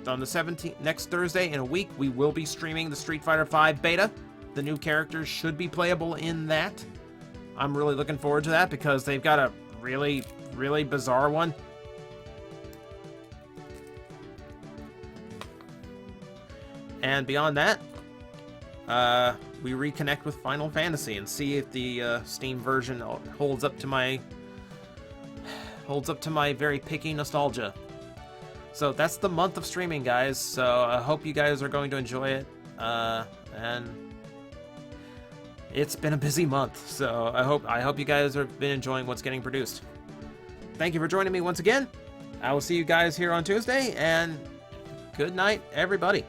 on the 17th, next Thursday in a week, we will be streaming the Street Fighter V beta. The new characters should be playable in that. I'm really looking forward to that because they've got a really, really bizarre one. And beyond that, we reconnect with Final Fantasy and see if the Steam version holds up to my very picky nostalgia. So that's the month of streaming, guys. So I hope you guys are going to enjoy it. And it's been a busy month, so I hope you guys have been enjoying what's getting produced. Thank you for joining me once again. I will see you guys here on Tuesday, and good night, everybody.